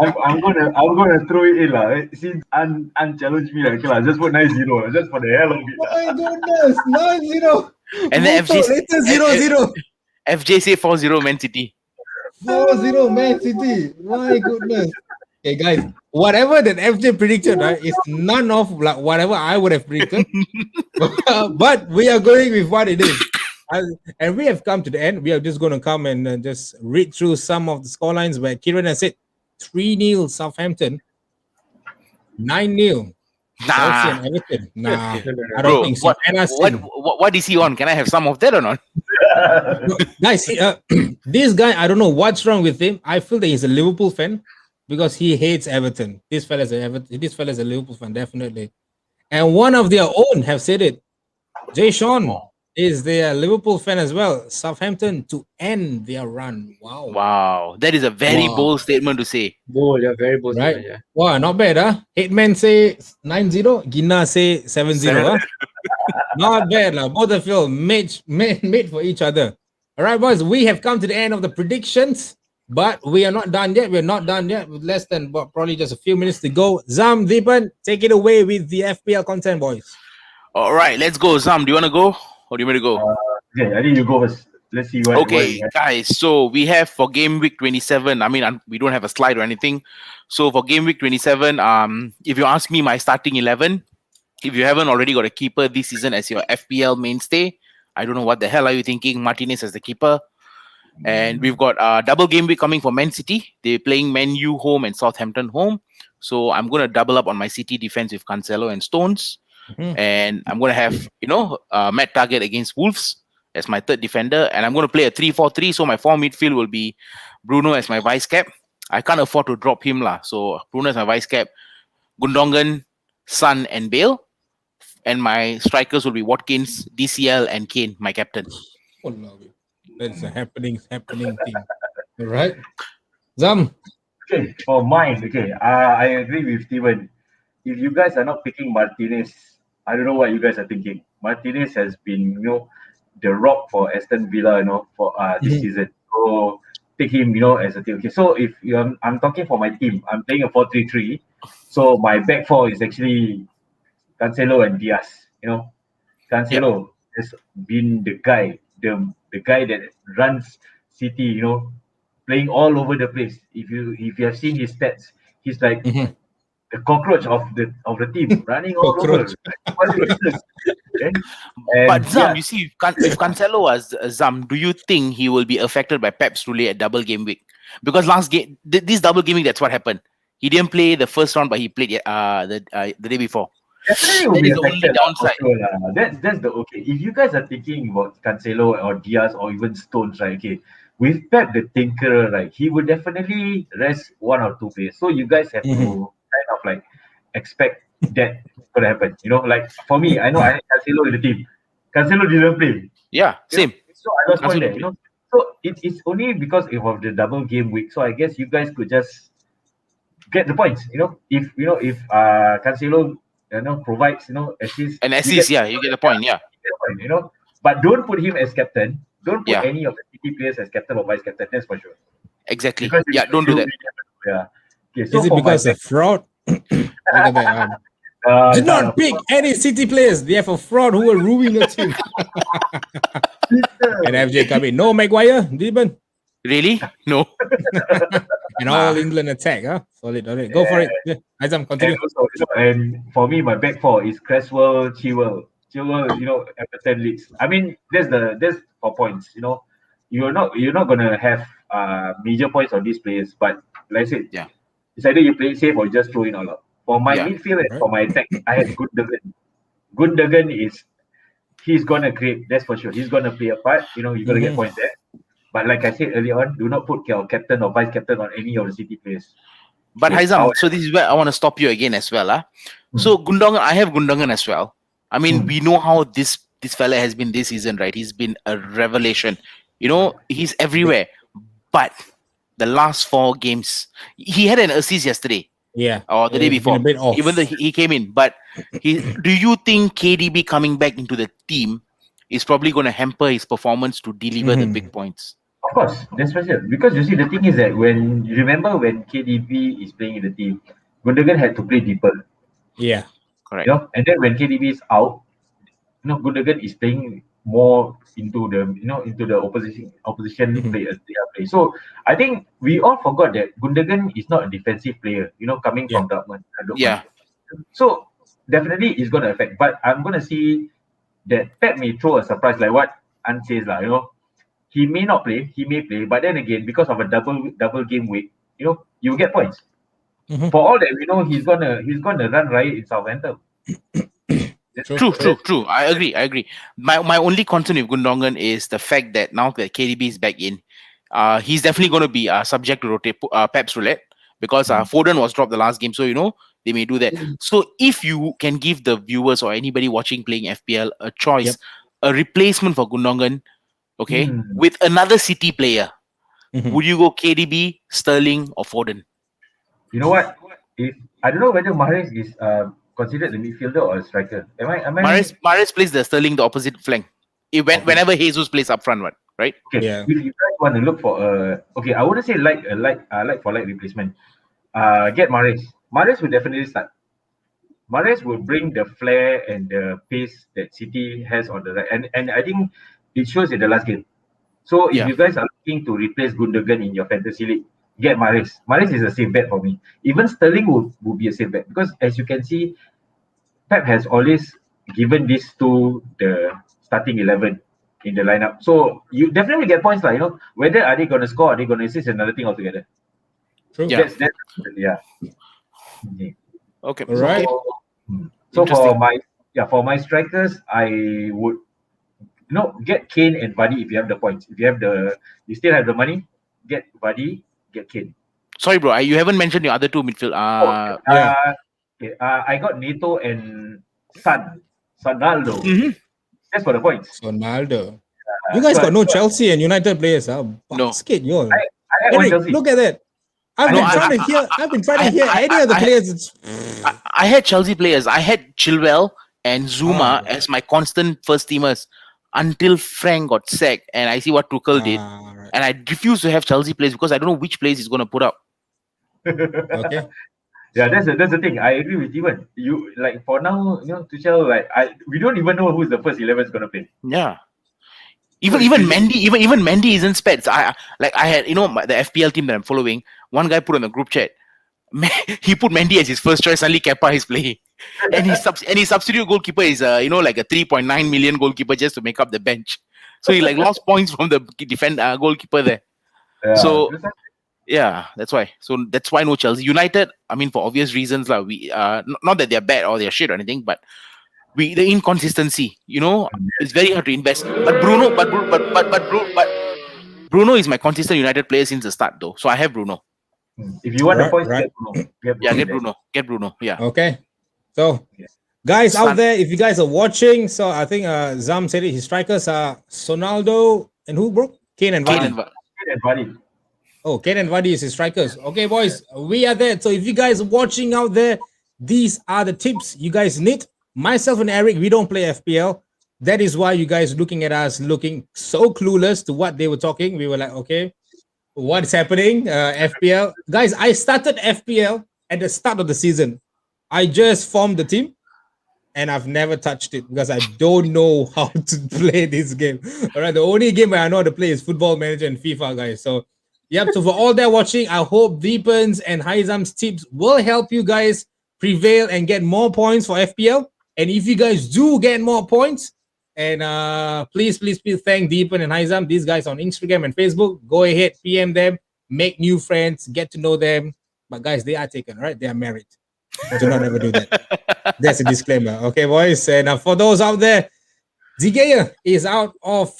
Speaker 3: I'm gonna throw it in lah. Since unchallenged me, like, okay, just put 9-0, just for the hell of it.
Speaker 2: Oh my goodness, 9-0.
Speaker 4: And then
Speaker 2: later 0-0.
Speaker 4: FJ say 4-0 Man City.
Speaker 2: 4-0 Man City. My goodness. Okay, guys, whatever that FJ predicted, right, is none of like whatever I would have predicted. But we are going with what it is. And we have come to the end. We are just going to come and just read through some of the scorelines where Kieran has said 3-0 Southampton, 9-0 Chelsea and Everton. Nah, I don't think so.
Speaker 4: What is he on? Can I have some of that or not?
Speaker 2: No, guys, this guy, I don't know what's wrong with him. I feel that he's a Liverpool fan because he hates Everton. This fella's a Liverpool fan, definitely. And one of their own have said it. Jay Sean is their Liverpool fan as well. Southampton to end their run.
Speaker 4: Wow. That is a very bold statement to say.
Speaker 5: Bold, yeah, very bold.
Speaker 2: Right?
Speaker 5: Yeah.
Speaker 2: Wow, not bad, huh? Hitman say 9-0, Gina say 7-0. Huh? Not bad, lah. Both of you made for each other. All right, boys, we have come to the end of the predictions, but we are not done yet. We're not done yet with less than probably just a few minutes to go. Zam, Deepan, take it away with the FPL content, boys.
Speaker 4: All right, let's go. Zam, do you want to go or do you want me to go?
Speaker 3: Okay, I think you go first. Let's see what.
Speaker 4: Okay, guys. So we have for game week 27. I mean, we don't have a slide or anything. So for game week 27, if you ask me my starting 11, if you haven't already got a keeper this season as your FPL mainstay, I don't know what the hell are you thinking. Martinez as the keeper. And we've got double game week coming for Man City. They're playing Man U home and Southampton home. So I'm going to double up on my City defense with Cancelo and Stones. And I'm going to have, Matt Target against Wolves as my third defender. And I'm going to play a 3-4-3. So my 4 midfield will be Bruno as my vice cap. I can't afford to drop him lah. So Bruno as my vice cap. Gundogan, Son and Bale. And my strikers will be Watkins, DCL and Kane, my captain.
Speaker 2: Oh, no. That's a happening thing. All right. Zam.
Speaker 3: Okay, for mine, I agree with Steven. If you guys are not picking Martinez, I don't know what you guys are thinking. Martinez has been, the rock for Aston Villa, for this season. So take him, as a team. Okay, so if I'm talking for my team, I'm playing a 4-3-3. So my back four is actually Cancelo and Diaz. Cancelo has been the guy that runs City, playing all over the place. If you have seen his stats, he's like
Speaker 2: Mhm.
Speaker 3: the cockroach of the team, running all over.
Speaker 2: Cockroach.
Speaker 3: Quite ridiculous. And
Speaker 4: But Zam,
Speaker 3: yeah,
Speaker 4: you see, if Cancelo was Zam, do you think he will be affected by Pep's rule at double game week? Because last game, this double game week, that's what happened. He didn't play the first round, but he played the day before.
Speaker 3: definitely will
Speaker 4: That
Speaker 3: be
Speaker 4: is the only
Speaker 3: affected, for
Speaker 4: downside.
Speaker 3: sure, lah. That's the okay. If you guys are thinking about Cancelo or Diaz or even Stones, right? Okay, with Pep the Tinkerer, right? He would definitely rest one or two players. So you guys have to kind of like expect that gonna happen. Like for me, I know I had Cancelo in the team. Cancelo didn't play.
Speaker 4: Yeah, same.
Speaker 3: So I lost point there.
Speaker 4: Absolutely.
Speaker 3: So it's only because of the double game week. So I guess you guys could just get the points. If Cancelo provides assist,
Speaker 4: And
Speaker 3: you
Speaker 4: assist, yeah, you get the point. Yeah,
Speaker 3: get a point. But don't put him as captain. Don't put
Speaker 4: Yeah.
Speaker 3: any of the City players as captain or vice captain. That's for sure.
Speaker 4: exactly.
Speaker 3: Because
Speaker 4: Yeah, don't do that.
Speaker 3: Yeah. Okay. So
Speaker 2: Is it
Speaker 3: for
Speaker 2: because
Speaker 3: my
Speaker 2: of fraud? Look at that. Did
Speaker 3: tak
Speaker 2: not pick any City players. They have a fraud who will ruin the team. And FJ come in. No Maguire, Deben.
Speaker 4: Really? No.
Speaker 2: And all England attack. Huh? Solid. All right. Go for it. Yeah. Azam, continue.
Speaker 3: And also, and for me, my back four is Cresswell, Chilwell, Everton, Leeds. I mean, that's for points. You're not gonna have major points on these players, but like I said,
Speaker 4: Yeah.
Speaker 3: it's either you play safe or you just throw in all out. For my
Speaker 4: Yeah.
Speaker 3: midfield and
Speaker 2: Right.
Speaker 3: for my attack, I had Gundogan. Gundogan he's gonna create. That's for sure. He's gonna play a part. You're gonna get points there. But like I said earlier on, do not put your captain or vice captain on any of the City players.
Speaker 4: But
Speaker 3: Okay,
Speaker 4: Haizam, so this is where I want to stop you again as well. So Gundogan, I have Gundogan as well. I mean, we know how this fella has been this season, right? He's been a revelation. He's everywhere. But the last 4 games, he had an assist yesterday
Speaker 2: Yeah.
Speaker 4: or the day
Speaker 2: He's been
Speaker 4: before.
Speaker 2: a bit off.
Speaker 4: Even though he came in, but do you think KDB coming back into the team is probably going to hamper his performance to deliver the big points?
Speaker 3: Of course, that's for sure. Because you see, the thing is that when you remember when KDB is playing in the team, Gundogan had to play deeper.
Speaker 2: Yeah.
Speaker 4: Correct.
Speaker 3: And then when KDB is out, Gundogan is playing more into the opposition players they are playing. So I think we all forgot that Gundogan is not a defensive player. Coming from Dortmund.
Speaker 4: Yeah.
Speaker 3: So definitely it's going to affect. But I'm going to see that Pep may throw a surprise like what An says lah. He may not play, he may play, but then again, because of a double game week, you get points. For all that we know, he's gonna run riot in Southampton.
Speaker 4: True. I agree. My only concern with Gundogan is the fact that now that KDB is back in, he's definitely going to be subject to Pep's roulette because Foden was dropped the last game, so they may do that. So if you can give the viewers or anybody watching playing FPL a choice, a replacement for Gundogan, okay, with another City player, would you go KDB, Sterling, or Foden?
Speaker 3: You know what? I don't know whether Mahrez is considered the midfielder or a striker. Am I?
Speaker 4: Mahrez plays the Sterling, the opposite flank. Whenever Jesus plays up front, right?
Speaker 3: Okay.
Speaker 2: Yeah.
Speaker 3: If you guys want to look for I wouldn't say like for like replacement. Get Mahrez. Mahrez will definitely start. Mahrez will bring the flair and the pace that City has on the right, and I think it shows in the last game. So if you guys are looking to replace Gundogan in your fantasy league, get Mahrez. Mahrez is a safe bet for me. Even Sterling will be a safe bet because as you can see, Pep has always given this to the starting 11 in the lineup. So you definitely get points lah. Whether are they going to score, are they going to assist, another thing altogether.
Speaker 2: True.
Speaker 4: Yeah.
Speaker 3: That's Okay.
Speaker 4: Okay.
Speaker 2: All right.
Speaker 3: So for my strikers, I would get Kane and Vardy if you have the points. If you still have the money, get Vardy, get Kane.
Speaker 4: Sorry, bro. You haven't mentioned your other two midfield.
Speaker 3: I got Neto and Sanaldo. That's for the points.
Speaker 2: Ronaldo. You guys got no Chelsea and United players, huh? Basket, yo.
Speaker 3: I had one
Speaker 2: Eric,
Speaker 3: Chelsea.
Speaker 2: look at that. I've been trying to hear any of the players.
Speaker 4: I had Chelsea players. I had Chilwell and Zuma as my constant first teamers. until Frank got sacked, and I see what Tuchel did,
Speaker 2: Right.
Speaker 4: and I refuse to have Chelsea players because I don't know which players he's going to put up.
Speaker 2: Okay.
Speaker 3: Yeah, that's the thing. I agree with Steven. You like for now, Tuchel, like we don't even know who's the first 11 is gonna play.
Speaker 4: Yeah.
Speaker 3: So
Speaker 4: Even
Speaker 3: it's-
Speaker 4: Mendy, even Mendy isn't speds. I had the FPL team that I'm following. One guy put on the group chat, he put Mendy as his first choice. Suddenly Kepa is playing, and his substitute goalkeeper is like a 3.9 million goalkeeper just to make up the bench. So he like lost points from the goalkeeper there.
Speaker 3: Yeah,
Speaker 4: So
Speaker 3: that's-
Speaker 4: yeah, that's why. So that's why no Chelsea United. I mean, for obvious reasons, like we not that they're bad or they're shit or anything, but the inconsistency. It's very hard to invest. But Bruno is my consistent United player since the start, though. So I have Bruno.
Speaker 3: if you want the
Speaker 2: Right,
Speaker 3: points,
Speaker 2: right.
Speaker 4: Get Bruno. Get Bruno. Yeah.
Speaker 2: Okay. So, guys out there, if you guys are watching, so I think Zam said it. His strikers are Sonaldo and who, bro? Kane and Vardy.
Speaker 3: And Vardy.
Speaker 2: Oh, Kane and Vardy is his strikers. Okay, boys, we are there. So if you guys are watching out there, these are the tips you guys need. Myself and Eric, we don't play FPL. That is why you guys looking at us looking so clueless to what they were talking. We were like, okay, what's happening? FPL. Guys, I started FPL at the start of the season. I just formed the team and I've never touched it because I don't know how to play this game. All right, the only game I know how to play is Football Manager and FIFA, guys. So, yep. So for all that watching, I hope Deepan's and Haizam's tips will help you guys prevail and get more points for FPL. And if you guys do get more points, and please thank Deepan and Haizam, these guys on Instagram and Facebook. Go ahead, PM them, make new friends, get to know them. But guys, they are taken, right? They are married. Do not ever do that. That's a disclaimer. Okay, boys. And for those out there, De Gea is out of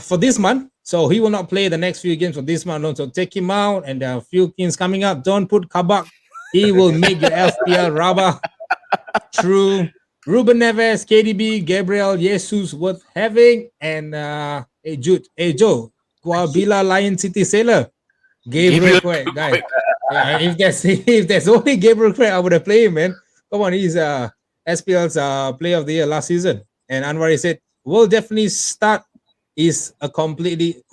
Speaker 2: for this month. So he will not play the next few games for this month. So take him out, and there are a few games coming up. Don't put Kabak. He will make your FPL rubber. True. Ruben Neves, KDB, Gabriel, Jesus worth having, and hey Jude, hey Joe, Guabila Lion City Sailor, Gabriel Craig, guys. Yeah, if there's only Gabriel Craig, I would have played him, man. Come on, he's SPL's player of the year last season. And Anwar said, will definitely start is a complete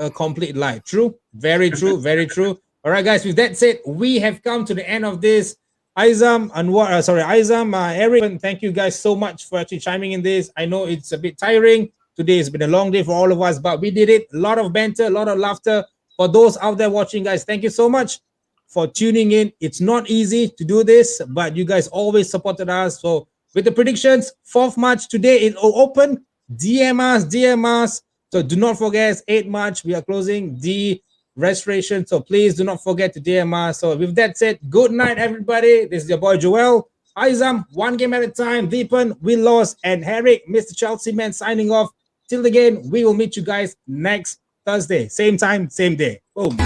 Speaker 2: lie. True, very true, very true. All right, guys, with that said, we have come to the end of this. Aizam, Eric, thank you guys so much for actually chiming in this. I know it's a bit tiring. Today has been a long day for all of us, but we did it. A lot of banter, a lot of laughter. For those out there watching, guys, thank you so much for tuning in. It's not easy to do this, but you guys always supported us. So with the predictions, 4th March, today it will open. DM us. So do not forget, 8 March, we are closing the restoration. So please do not forget to DM us. So with that said, good night, everybody. This is your boy Joel. Aizam, one game at a time. Deepan, we lost. And Herrick, Mr. Chelsea man, signing off. Till again, we will meet you guys next Thursday. Same time, same day. Boom.